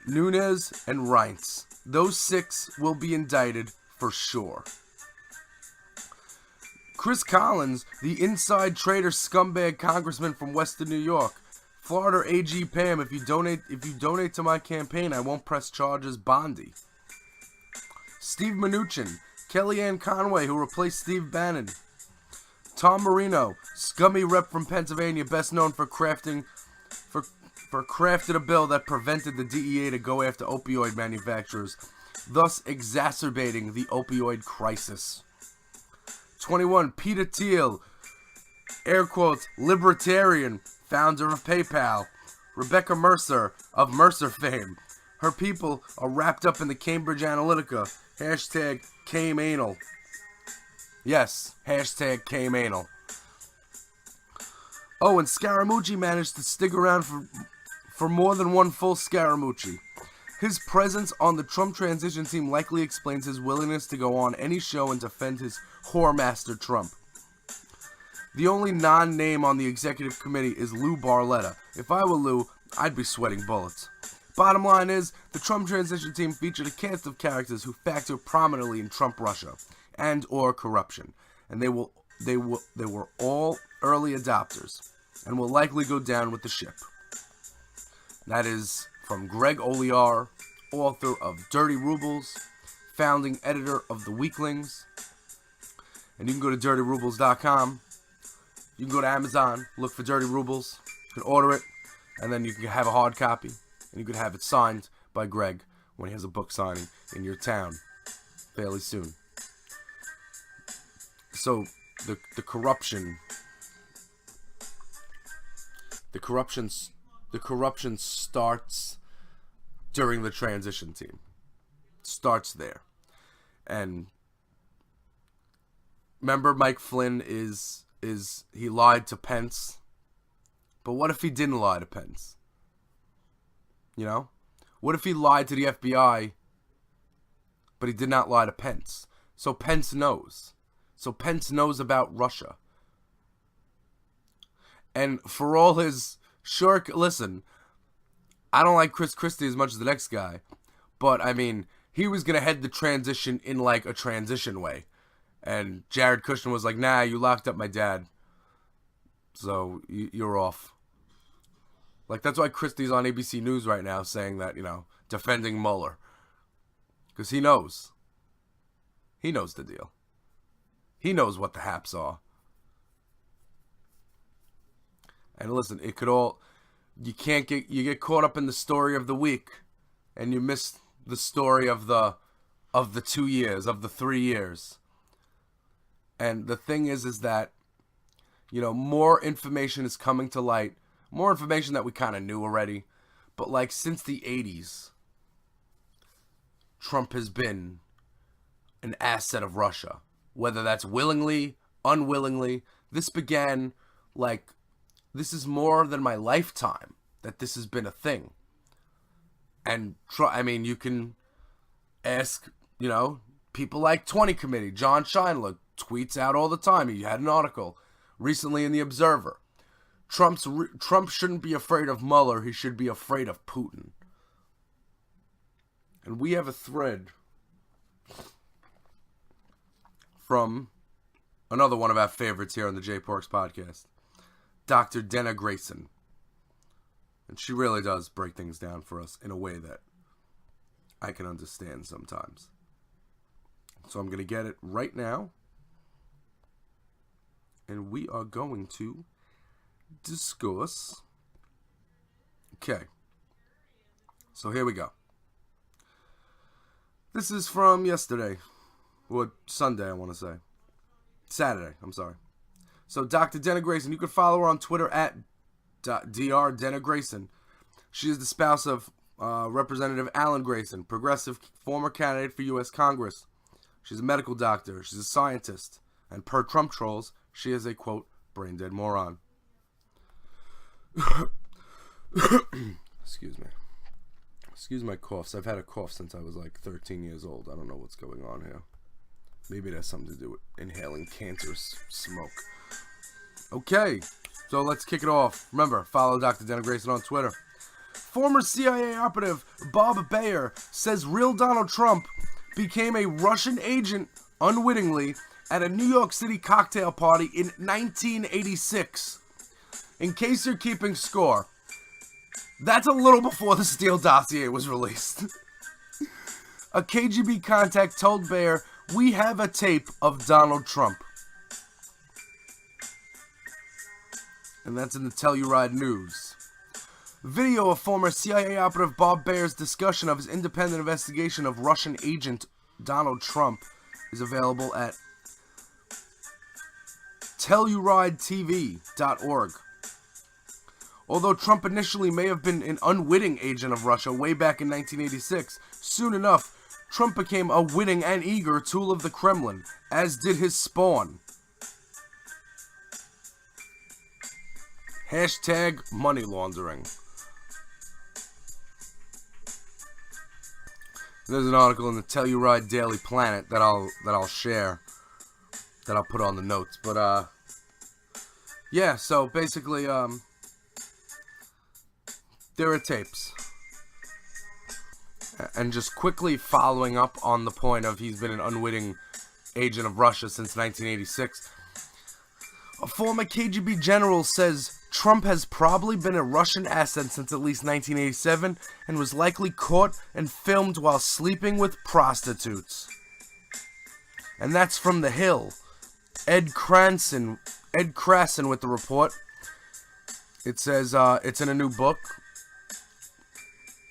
Nunes and Reince. Those 6 will be indicted for sure. Chris Collins, the inside trader scumbag congressman from Western New York. Florida AG Pam, if you donate to my campaign, I won't press charges. Bondi. Steve Mnuchin, Kellyanne Conway, who replaced Steve Bannon. Tom Marino, scummy rep from Pennsylvania, best known for crafting a bill that prevented the DEA to go after opioid manufacturers, thus exacerbating the opioid crisis. 21, Peter Thiel, air quotes, libertarian, founder of PayPal. Rebecca Mercer, of Mercer fame. Her people are wrapped up in the Cambridge Analytica. Hashtag came anal. Yes, hashtag came anal. Oh, and Scaramucci managed to stick around for more than one full Scaramucci. His presence on the Trump transition team likely explains his willingness to go on any show and defend his whoremaster Trump. The only non-name on the executive committee is Lou Barletta. If I were Lou, I'd be sweating bullets. Bottom line is, the Trump transition team featured a cast of characters who factor prominently in Trump-Russia and or corruption, and they were all early adopters and will likely go down with the ship. That is from Greg Olear, author of Dirty Rubles, founding editor of The Weaklings. And you can go to dirtyrubles.com. You can go to Amazon, look for Dirty Rubles. You can order it, and then you can have a hard copy. And you can have it signed by Greg when he has a book signing in your town fairly soon. So, the corruption starts during the transition team. Starts there. And remember, Mike Flynn he lied to Pence. But what if he didn't lie to Pence? You know? What if he lied to the FBI, but he did not lie to Pence? So Pence knows. So Pence knows about Russia. And for all his... Sure, listen, I don't like Chris Christie as much as the next guy. But, I mean, he was going to head the transition in, like, a transition way. And Jared Kushner was like, nah, you locked up my dad. So, you're off. Like, that's why Christie's on ABC News right now saying that, you know, defending Mueller. Because he knows. He knows the deal. He knows what the haps are. And listen, it could all... You get caught up in the story of the week. And you miss the story of the 2 years, of the 3 years. And the thing is that, you know, more information is coming to light. More information that we kind of knew already. But, like, since the 80s, Trump has been an asset of Russia. Whether that's willingly, unwillingly. This began, like, this is more than my lifetime that this has been a thing. And, I mean, you can ask, you know, people like 20 Committee. John Schindler tweets out all the time. He had an article recently in The Observer. Trump shouldn't be afraid of Mueller. He should be afraid of Putin. And we have a thread from another one of our favorites here on the J Parks podcast, Dr. Dena Grayson. And she really does break things down for us in a way that I can understand sometimes. So I'm going to get it right now. And we are going to discuss. Okay. So here we go. This is from yesterday. Or Sunday, I want to say. Saturday, I'm sorry. So Dr. Dena Grayson, you can follow her on Twitter at Dr. Dena Grayson. She is the spouse of Representative Alan Grayson, progressive former candidate for U.S. Congress. She's a medical doctor. She's a scientist. And per Trump trolls, she is a, quote, brain-dead moron. Excuse me. Excuse my coughs. I've had a cough since I was like 13 years old. I don't know what's going on here. Maybe it has something to do with inhaling cancerous smoke. Okay, so let's kick it off. Remember, follow Dr. Dena Grayson on Twitter. Former CIA operative Bob Bayer says real Donald Trump became a Russian agent unwittingly at a New York City cocktail party in 1986. In case you're keeping score, that's a little before the Steele dossier was released. A KGB contact told Bayer, "We have a tape of Donald Trump." And that's in the Telluride News. Video of former CIA operative Bob Bayer's discussion of his independent investigation of Russian agent Donald Trump is available at TellurideTV.org. Although Trump initially may have been an unwitting agent of Russia way back in 1986, soon enough, Trump became a witting and eager tool of the Kremlin, as did his spawn. Hashtag money laundering. There's an article in the Telluride Daily Planet that I'll share, that I'll put on the notes. But yeah, so basically there are tapes. And just quickly following up on the point of he's been an unwitting agent of Russia since 1986. A former KGB general says Trump has probably been a Russian asset since at least 1987 and was likely caught and filmed while sleeping with prostitutes. And that's from The Hill. Ed Cranston with the report. It says it's in a new book.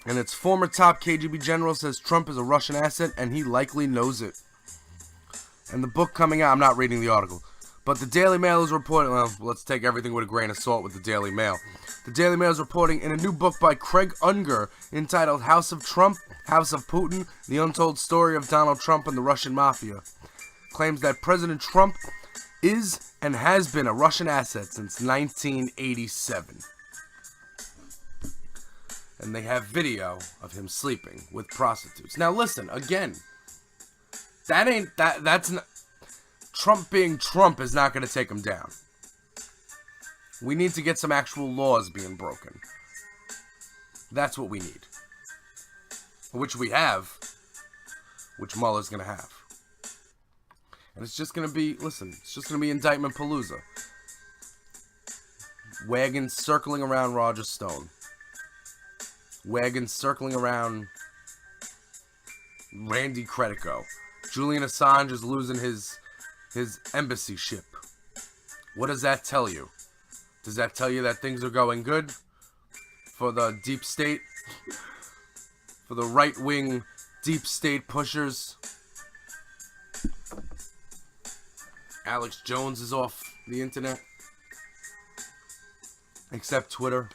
And its former top KGB general says Trump is a Russian asset and he likely knows it. And the book coming out, I'm not reading the article, but the Daily Mail is reporting, well, let's take everything with a grain of salt with the Daily Mail. The Daily Mail is reporting in a new book by Craig Unger entitled House of Trump, House of Putin, The Untold Story of Donald Trump and the Russian Mafia. Claims that President Trump is and has been a Russian asset since 1987. And they have video of him sleeping with prostitutes. Now listen, again, that's not, Trump being Trump is not going to take him down. We need to get some actual laws being broken. That's what we need. Which we have. Which Mueller's going to have. And it's just going to be, listen, it's just going to be indictment palooza. Wagons circling around Roger Stone. Wagons circling around Randy Credico. Julian Assange is losing his embassy ship. What does that tell you? Does that tell you that things are going good for the deep state? For the right-wing deep state pushers? Alex Jones is off the internet. Except Twitter.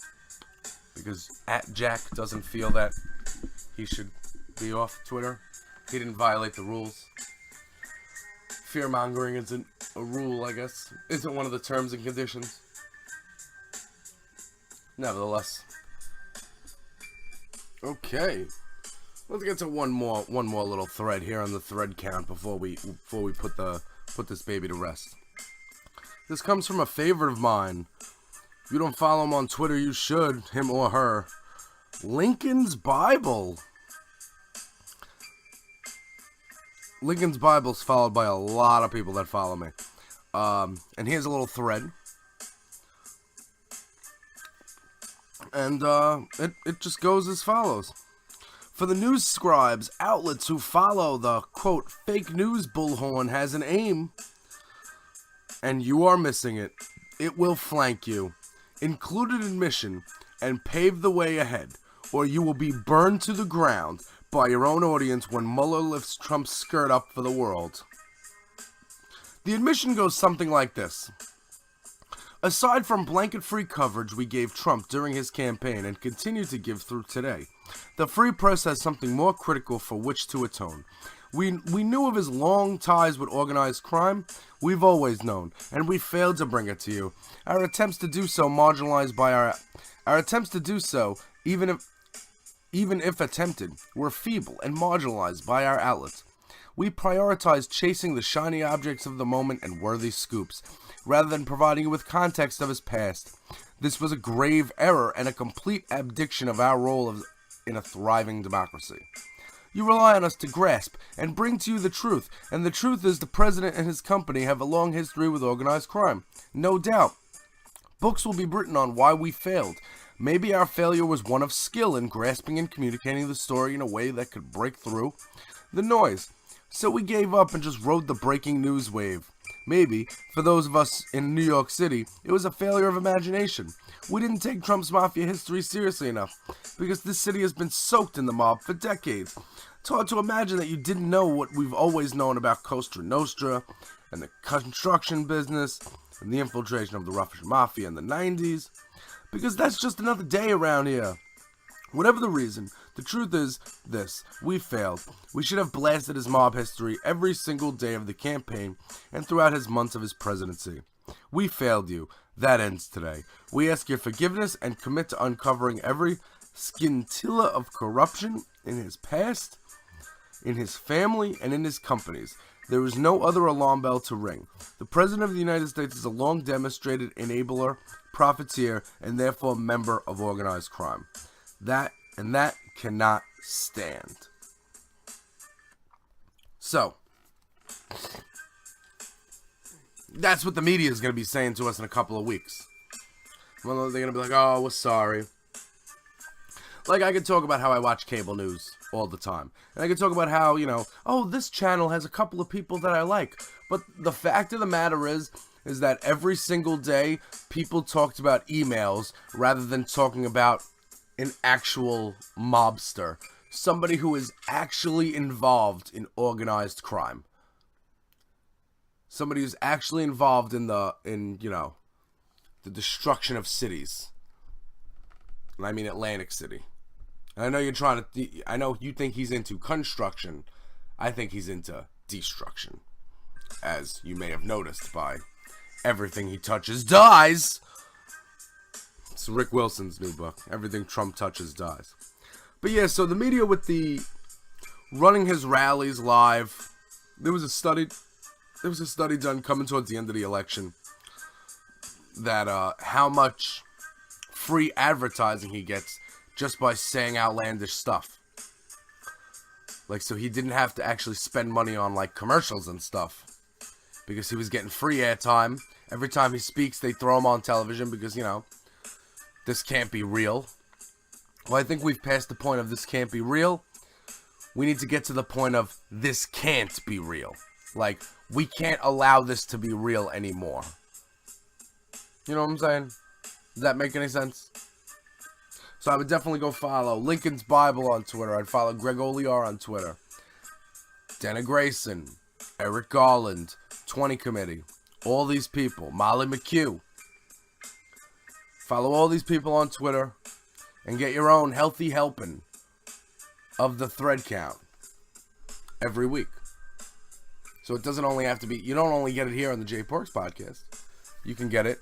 Because @Jack doesn't feel that he should be off Twitter. He didn't violate the rules. Fear-mongering isn't a rule, I guess. Isn't one of the terms and conditions. Nevertheless. Okay. Let's get to one more little thread here on the thread count before we put this baby to rest. This comes from a favorite of mine. If you don't follow him on Twitter, you should, him or her. Lincoln's Bible. Lincoln's Bible's followed by a lot of people that follow me. And here's a little thread. And it just goes as follows. For the news scribes, outlets who follow the, quote, fake news bullhorn has an aim, and you are missing it. It will flank you, included in mission, and pave the way ahead, or you will be burned to the ground by your own audience when Mueller lifts Trump's skirt up for the world. The admission goes something like this. Aside from blanket-free coverage we gave Trump during his campaign and continue to give through today, the free press has something more critical for which to atone. We knew of his long ties with organized crime. We've always known, and we failed to bring it to you. Our attempts to do so marginalized by our attempts to do so, even if attempted, were feeble and marginalized by our outlets. We prioritized chasing the shiny objects of the moment and worthy scoops, rather than providing you with context of his past. This was a grave error and a complete abdication of our role in a thriving democracy. You rely on us to grasp and bring to you the truth, and the truth is the president and his company have a long history with organized crime. No doubt. Books will be written on why we failed. Maybe our failure was one of skill in grasping and communicating the story in a way that could break through the noise. So we gave up and just rode the breaking news wave. Maybe, for those of us in New York City, it was a failure of imagination. We didn't take Trump's mafia history seriously enough, because this city has been soaked in the mob for decades. It's hard to imagine that you didn't know what we've always known about Cosa Nostra, and the construction business, and the infiltration of the Russian mafia in the 90s, because that's just another day around here. Whatever the reason, the truth is this: we failed. We should have blasted his mob history every single day of the campaign and throughout his months of his presidency. We failed you. That ends today. We ask your forgiveness and commit to uncovering every scintilla of corruption in his past, in his family, and in his companies. There is no other alarm bell to ring. The President of the United States is a long demonstrated enabler, profiteer, and therefore member of organized crime. That cannot stand. So, that's what the media is going to be saying to us in a couple of weeks. Well, they're going to be like, oh, we're sorry. Like, I could talk about how I watch cable news all the time. And I could talk about how, oh, this channel has a couple of people that I like. But the fact of the matter is that every single day, people talked about emails rather than talking about an actual mobster. Somebody who is actually involved in organized crime. Somebody who's actually involved in the destruction of cities. And I mean Atlantic City. And I know I know you think he's into construction. I think he's into destruction. As you may have noticed by everything he touches dies. It's Rick Wilson's new book. Everything Trump touches dies. But yeah, so the media with the running his rallies live. There was a study done coming towards the end of the election that how much free advertising he gets just by saying outlandish stuff. Like, so he didn't have to actually spend money on, like, commercials and stuff. Because he was getting free airtime. Every time he speaks, they throw him on television because, this can't be real. Well, I think we've passed the point of this can't be real. We need to get to the point of this can't be real. Like, we can't allow this to be real anymore. You know what I'm saying? Does that make any sense? So I would definitely go follow Lincoln's Bible on Twitter. I'd follow Greg Oliar on Twitter. Dana Grayson, Eric Garland, 20 Committee. All these people. Molly McHugh. Follow all these people on Twitter and get your own healthy helping of the thread count every week. So it doesn't only have to be, you don't only get it here on the Jay Porks podcast. You can get it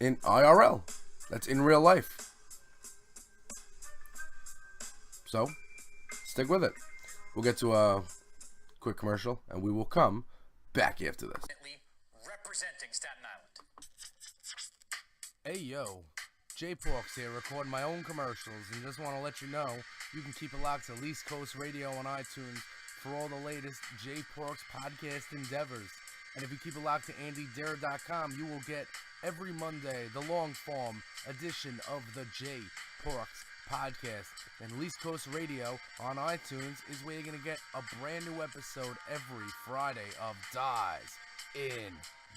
in IRL. That's in real life. So, stick with it. We'll get to a quick commercial, and we will come back after this. Representing Staten Island. Hey, yo. Jay Porks here, recording my own commercials, and just want to let you know you can keep it locked to East Coast Radio on iTunes for all the latest Jay Porks podcast endeavors. And if you keep it locked to AndyDare.com, you will get every Monday the long-form edition of the Jay Porks podcast. And East Coast Radio on iTunes is where you're going to get a brand new episode every Friday of Dies in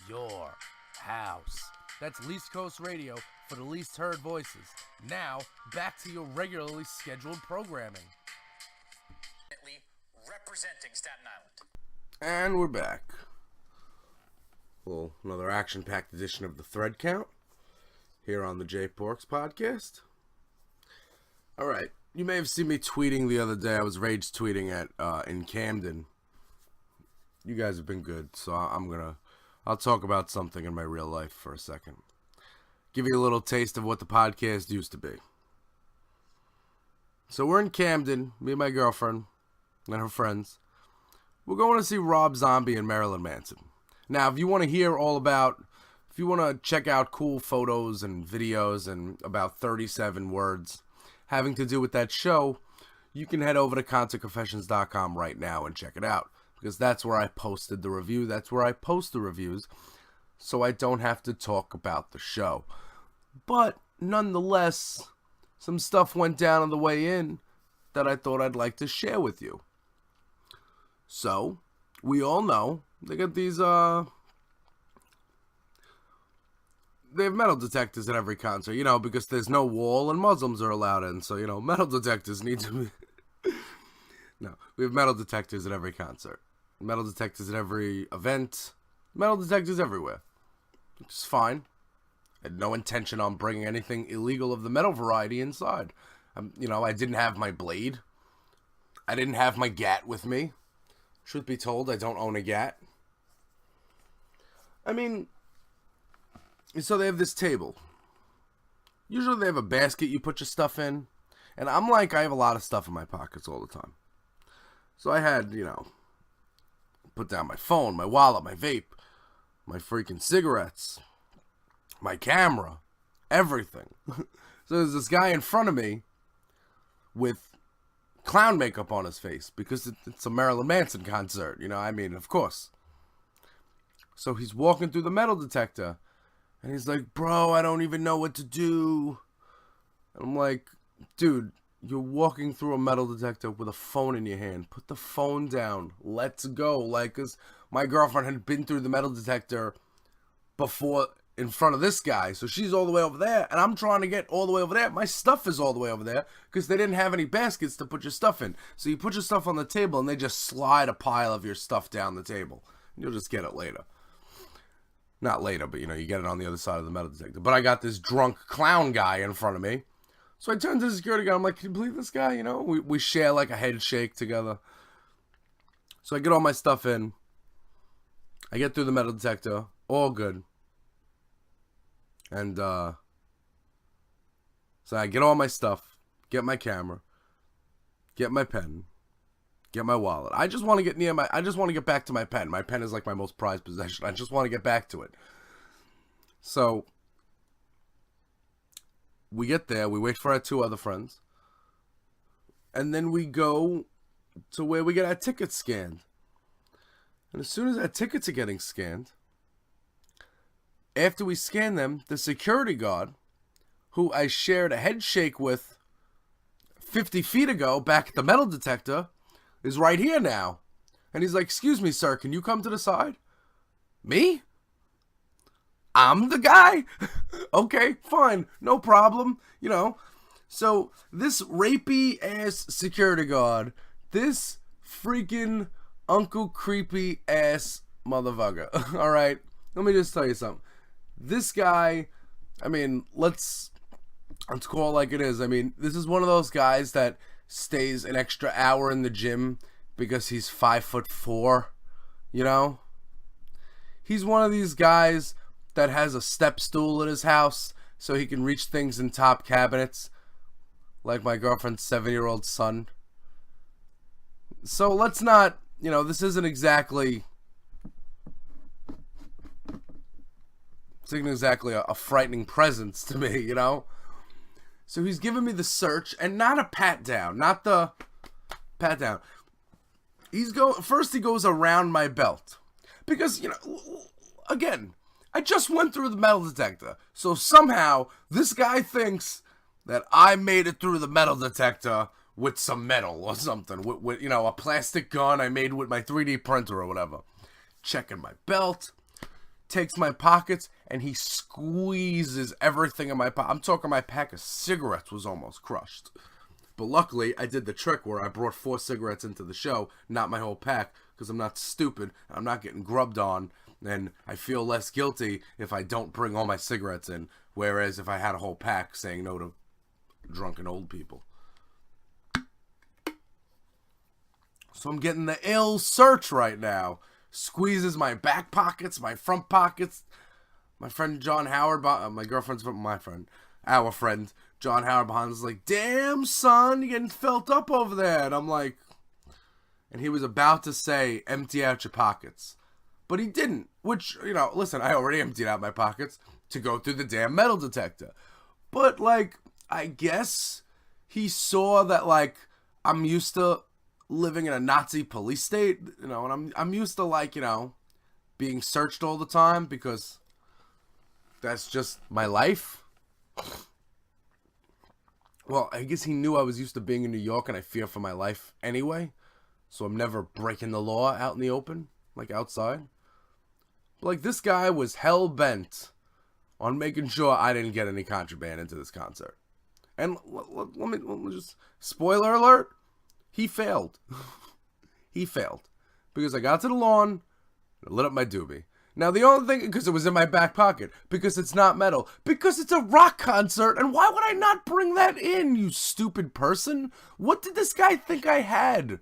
Your House. That's East Coast Radio for the least heard voices. Now, back to your regularly scheduled programming. Representing Staten Island. And we're back. Well, another action-packed edition of the Thread Count here on the Jay Porks podcast. Alright, you may have seen me tweeting the other day. I was rage tweeting in Camden. You guys have been good, so I'll talk about something in my real life for a second. Give you a little taste of what the podcast used to be. So we're in Camden, me and my girlfriend and her friends. We're going to see Rob Zombie and Marilyn Manson. Now, if you want to hear all about, if you want to check out cool photos and videos and about 37 words having to do with that show, you can head over to ContentConfessions.com right now and check it out. Because that's where I posted the review. That's where I post the reviews. So I don't have to talk about the show. But nonetheless, some stuff went down on the way in that I thought I'd like to share with you. So, we all know they got these, they have metal detectors at every concert, because there's no wall and Muslims are allowed in. So, metal detectors need to be... No, we have metal detectors at every concert. Metal detectors at every event. Metal detectors everywhere. Which is fine. I had no intention on bringing anything illegal of the metal variety inside. I didn't have my blade. I didn't have my gat with me. Truth be told, I don't own a gat. So they have this table. Usually they have a basket you put your stuff in. And I have a lot of stuff in my pockets all the time. So I had, put down my phone, my wallet, my vape, my freaking cigarettes, my camera, everything. So there's this guy in front of me with clown makeup on his face because it's a Marilyn Manson concert, of course. So he's walking through the metal detector And he's like, bro, I don't even know what to do. And I'm like, dude, you're walking through a metal detector with a phone in your hand. Put the phone down. Let's go. Like, because my girlfriend had been through the metal detector before in front of this guy. So she's all the way over there, and I'm trying to get all the way over there. My stuff is all the way over there because they didn't have any baskets to put your stuff in. So you put your stuff on the table, and they just slide a pile of your stuff down the table. And you'll just get it later. Not later, but, you get it on the other side of the metal detector. But I got this drunk clown guy in front of me. So I turned to the security guy. I'm like, can you believe this guy? We share like a head shake together. So I get all my stuff in. I get through the metal detector. All good. And so I get all my stuff. Get my camera. Get my pen. Get my wallet. I just want to get back to my pen. My pen is like my most prized possession. I just want to get back to it. So we get there, we wait for our two other friends, and then we go to where we get our tickets scanned. And as soon as our tickets are getting scanned, after we scan them, the security guard, who I shared a head shake with 50 feet ago back at the metal detector, is right here now. And he's like, excuse me, sir, can you come to the side? Me? I'm the guy? Okay, fine, no problem, So this rapey ass security guard, this freaking Uncle Creepy ass motherfucker, alright? Let me just tell you something. This guy, let's call it like it is. This is one of those guys that stays an extra hour in the gym because he's 5'4", He's one of these guys that has a step stool in his house so he can reach things in top cabinets, like my girlfriend's 7-year-old son. So let's not, this isn't exactly a frightening presence to me, So he's giving me the search, and not a pat down, not the pat down. First he goes around my belt. Because, again, I just went through the metal detector. So somehow, this guy thinks that I made it through the metal detector with some metal or something. With a plastic gun I made with my 3D printer or whatever. Checking my belt. Takes my pockets, and he squeezes everything in my pocket. I'm talking my pack of cigarettes was almost crushed. But luckily, I did the trick where I brought 4 cigarettes into the show, not my whole pack, because I'm not stupid, I'm not getting grubbed on, and I feel less guilty if I don't bring all my cigarettes in, whereas if I had a whole pack saying no to drunken old people. So I'm getting the ill search right now. Squeezes my back pockets, my front pockets. My friend John Howard, my girlfriend's my friend, our friend John Howard behind us is like, damn son, you're getting felt up over there. And I'm like, and he was about to say, empty out your pockets. But he didn't, which, listen, I already emptied out my pockets to go through the damn metal detector. But, I guess he saw that, I'm used to living in a Nazi police state, and I'm used to, being searched all the time because that's just my life. Well, I guess he knew I was used to being in New York and I fear for my life anyway. So I'm never breaking the law out in the open, outside. But, this guy was hell-bent on making sure I didn't get any contraband into this concert. And let me just, spoiler alert, he failed. He failed. Because I got to the lawn, and I lit up my doobie. Now, the only thing, because it was in my back pocket, because it's not metal, because it's a rock concert, and why would I not bring that in, you stupid person? What did this guy think I had?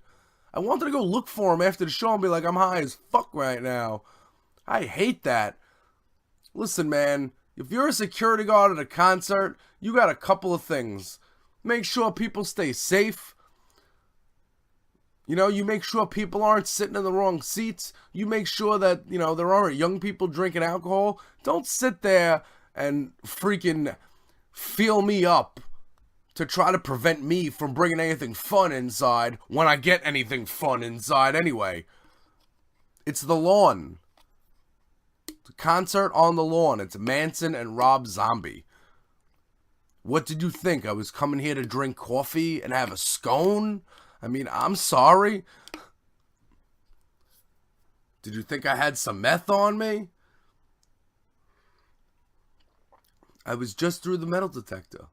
I wanted to go look for him after the show and be like, I'm high as fuck right now. I hate that. Listen, man, if you're a security guard at a concert, you got a couple of things. Make sure people stay safe. You make sure people aren't sitting in the wrong seats. You make sure that, there aren't young people drinking alcohol. Don't sit there and freaking feel me up to try to prevent me from bringing anything fun inside when I get anything fun inside anyway. It's the lawn. The concert on the lawn. It's Manson and Rob Zombie. What did you think? I was coming here to drink coffee and have a scone? I mean, I'm sorry. Did you think I had some meth on me? I was just through the metal detector.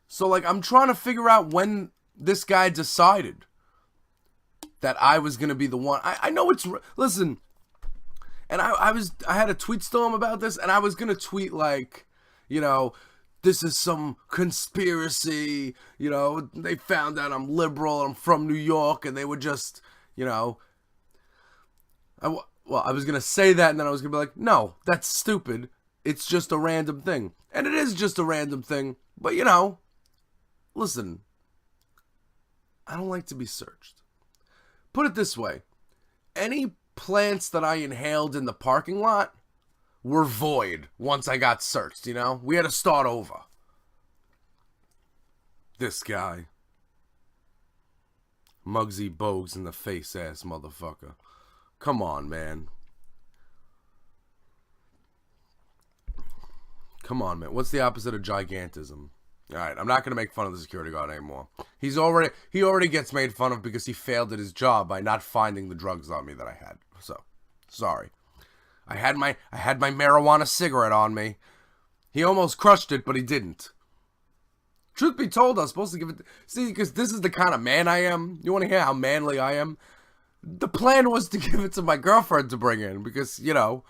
So, like, I'm trying to figure out when this guy decided that I was going to be the one. I know it's... Listen, and I had a tweet storm about this, and I was going to tweet, like, you know, this is some conspiracy, you know, they found out I'm liberal, I'm from New York, and they were just, you know... I was going to say that, and then I was going to be like, no, that's stupid. It's just a random thing. And it is just a random thing, but, you know... Listen, I don't like to be searched. Put it this way. Any plants that I inhaled in the parking lot were void once I got searched, you know? We had to start over. This guy. Muggsy Bogues in the face ass motherfucker. Come on, man. Come on, man. What's the opposite of gigantism? Alright, I'm not going to make fun of the security guard anymore. He already gets made fun of because he failed at his job by not finding the drugs on me that I had. So, sorry. I had my marijuana cigarette on me. He almost crushed it, but he didn't. Truth be told, I was supposed to give it... See, because this is the kind of man I am. You want to hear how manly I am? The plan was to give it to my girlfriend to bring in because, you know,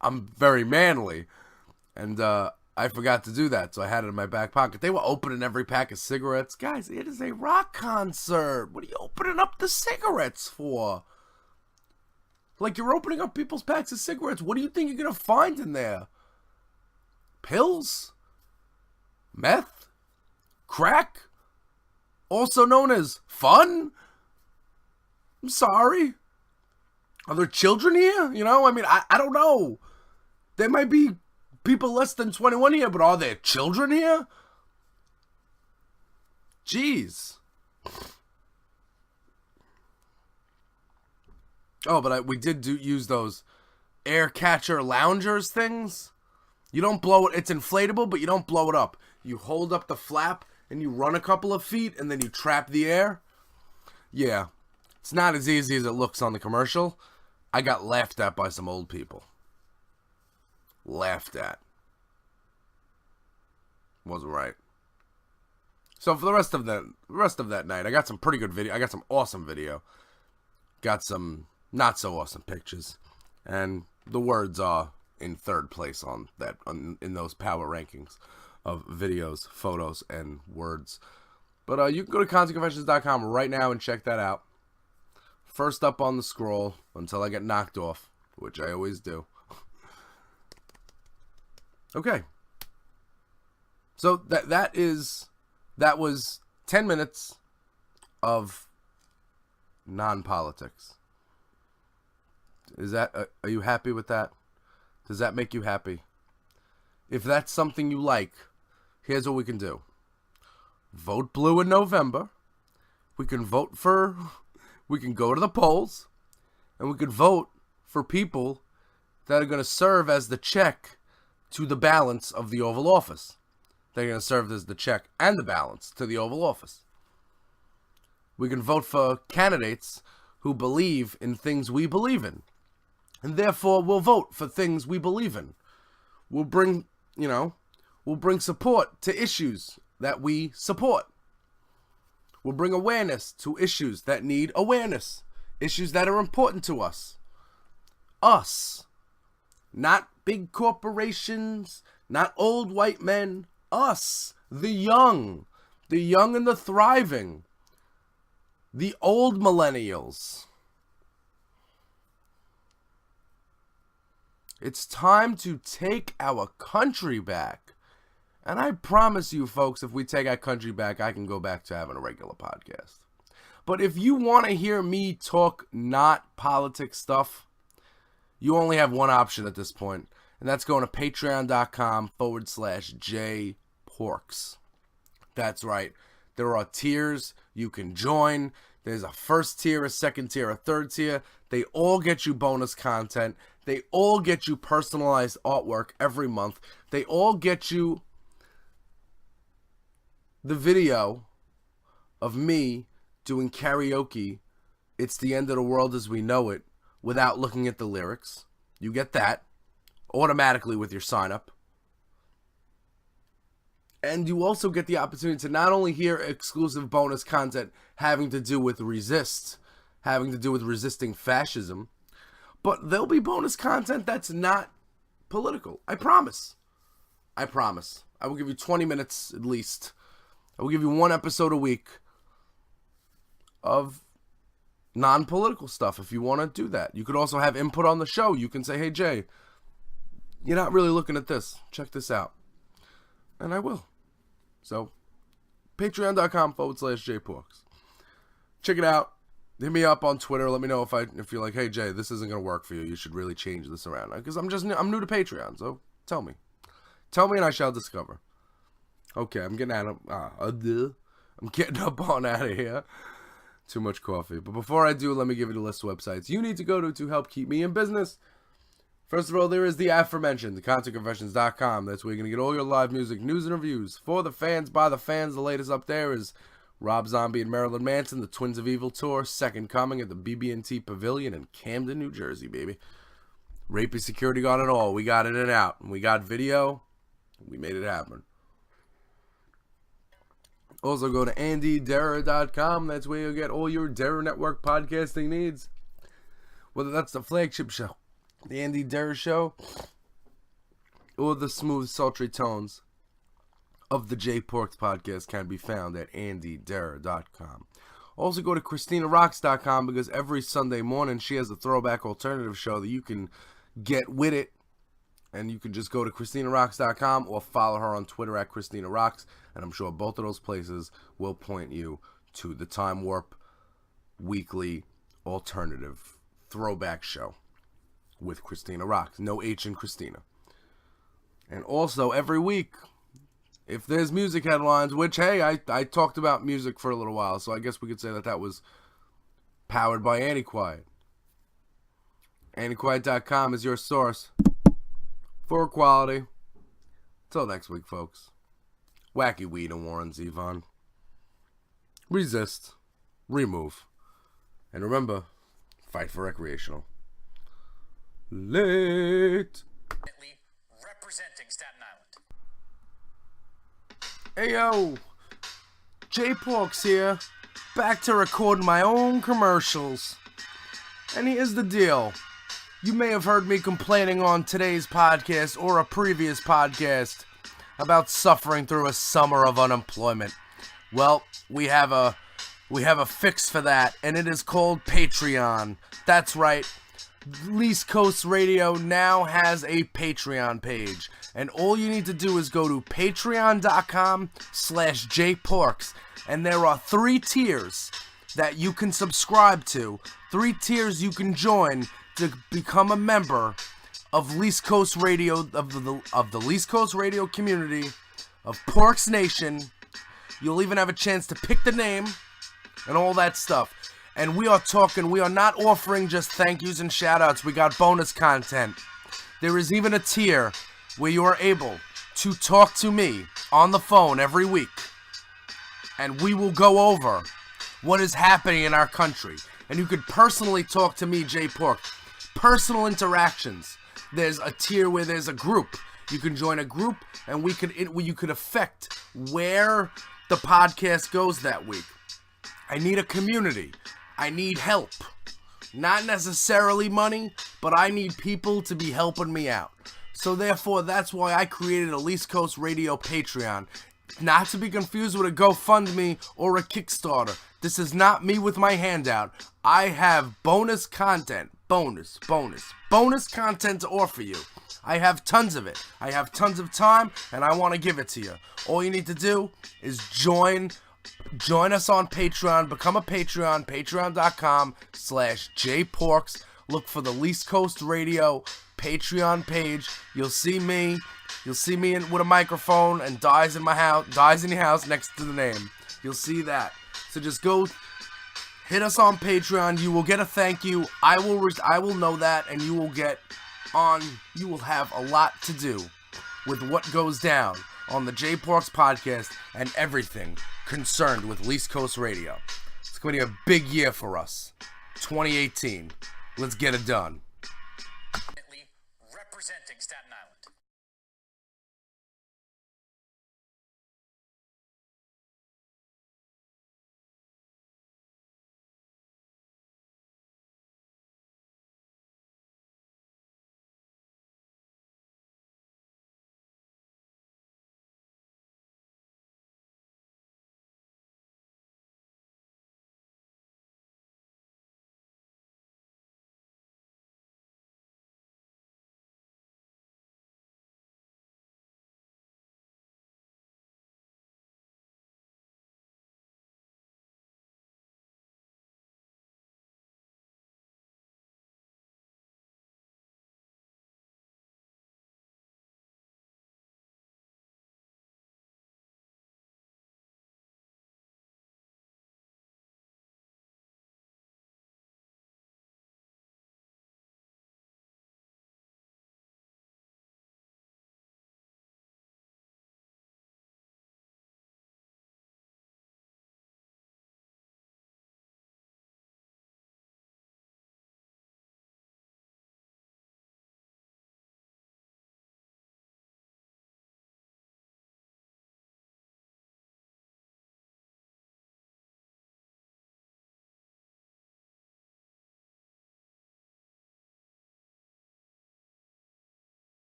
I'm very manly. And, I forgot to do that, so I had it in my back pocket. They were opening every pack of cigarettes. Guys, it is a rock concert. What are you opening up the cigarettes for? Like, you're opening up people's packs of cigarettes. What do you think you're going to find in there? Pills? Meth? Crack? Also known as fun? I'm sorry. Are there children here? You know, I mean, I don't know. There might be people less than 21 here, but are there children here? Jeez. Oh, but we did use those air catcher loungers things. You don't blow it. It's inflatable, but you don't blow it up. You hold up the flap and you run a couple of feet and then you trap the air. Yeah. It's not as easy as it looks on the commercial. I got laughed at by some old people. Laughed at. Wasn't right. So for the rest of that night, I got some pretty good video. I got some awesome video. Got some not so awesome pictures, and the words are in third place on that in those power rankings of videos, photos, and words. But you can go to ConstantConfessions.com right now and check that out. First up on the scroll until I get knocked off, which I always do. Okay. So that was 10 minutes of non-politics. Are you happy with that? Does that make you happy? If that's something you like, here's what we can do. Vote blue in November. We can go to the polls, and we can vote for people that are going to serve as the check to the balance of the Oval Office. They're going to serve as the check and the balance to the Oval Office. We can vote for candidates who believe in things we believe in. And therefore, we'll vote for things we believe in. We'll bring support to issues that we support. We'll bring awareness to issues that need awareness. Issues that are important to us. Us. Not big corporations, not old white men. Us. The young and the thriving. The old millennials. It's time to take our country back. And I promise you, folks, if we take our country back, I can go back to having a regular podcast. But if you want to hear me talk not politics stuff, you only have one option at this point. And that's going to patreon.com/jporks. That's right. There are tiers you can join. There's a first tier, a second tier, a third tier. They all get you bonus content. They all get you personalized artwork every month. They all get you the video of me doing karaoke, It's the End of the World as We Know It, without looking at the lyrics. You get that automatically with your sign up. And you also get the opportunity to not only hear exclusive bonus content having to do with resisting fascism, but there'll be bonus content that's not political. I promise. I promise. I will give you 20 minutes at least. I will give you one episode a week of non-political stuff if you want to do that. You could also have input on the show. You can say, hey, Jay, you're not really looking at this. Check this out. And I will. So, patreon.com/JPorks. Check it out. Hit me up on Twitter. Let me know if you're like, hey, Jay, this isn't going to work for you. You should really change this around. Because I'm new to Patreon, so tell me. Tell me and I shall discover. Okay, I'm getting up on out of here. Too much coffee. But before I do, let me give you the list of websites you need to go to help keep me in business. First of all, there is the aforementioned, thecontentconfessions.com. That's where you're going to get all your live music, news, and reviews. For the fans, by the fans, the latest up there is Rob Zombie and Marilyn Manson, the Twins of Evil Tour, second coming at the BB&T Pavilion in Camden, New Jersey, baby. Rapey Security got it all. We got it and out. And we got video. We made it happen. Also go to andydera.com. That's where you'll get all your Dera Network podcasting needs. Whether that's the flagship show, the Andy Dera Show, or the smooth, sultry tones of the J Porks podcast can be found at andydera.com. Also go to ChristinaRocks.com because every Sunday morning she has a throwback alternative show that you can get with it. And you can just go to ChristinaRocks.com or follow her on Twitter at ChristinaRocks. And I'm sure both of those places will point you to the Time Warp weekly alternative throwback show with Christina Rocks. No H in Christina. And also every week, if there's music headlines, which, hey, I talked about music for a little while, so I guess we could say that was powered by Antiquiet. Antiquiet.com is your source for quality. Till next week, folks. Wacky weed and Warren Zevon. Resist. Remove. And remember, fight for recreational. Late. Representing Staten Island. Hey yo, J Porks here, back to record my own commercials. And here's the deal. You may have heard me complaining on today's podcast or a previous podcast about suffering through a summer of unemployment. Well, we have a fix for that, and it is called Patreon. That's right. East Coast Radio now has a Patreon page, and all you need to do is go to patreon.com/jporks, and there are 3 tiers that you can subscribe to, 3 tiers you can join to become a member of East Coast Radio, of the East Coast Radio community of Porks Nation. You'll even have a chance to pick the name and all that stuff. And we are not offering just thank yous and shout outs. We got bonus content. There is even a tier where you are able to talk to me on the phone every week. And we will go over what is happening in our country. And you could personally talk to me, J Pork. Personal interactions. There's a tier where there's a group. You can join a group and you could affect where the podcast goes that week. I need a community. I need help. Not necessarily money, but I need people to be helping me out. So therefore, that's why I created a East Coast Radio Patreon. Not to be confused with a GoFundMe or a Kickstarter. This is not me with my handout. I have bonus content. Bonus content to offer you. I have tons of it. I have tons of time, and I want to give it to you. All you need to do is join us on Patreon. Become a Patreon. Patreon.com/jporks. Look for the East Coast Radio Patreon page. You'll see me. You'll see me with a microphone and dies in your house next to the name. You'll see that. So just go Hit us on Patreon. You will get a thank you. I will know that, and you will get on. You will have a lot to do with what goes down on the J Parks podcast and everything concerned with Least Coast Radio. It's going to be a big year for us. 2018. Let's get it done.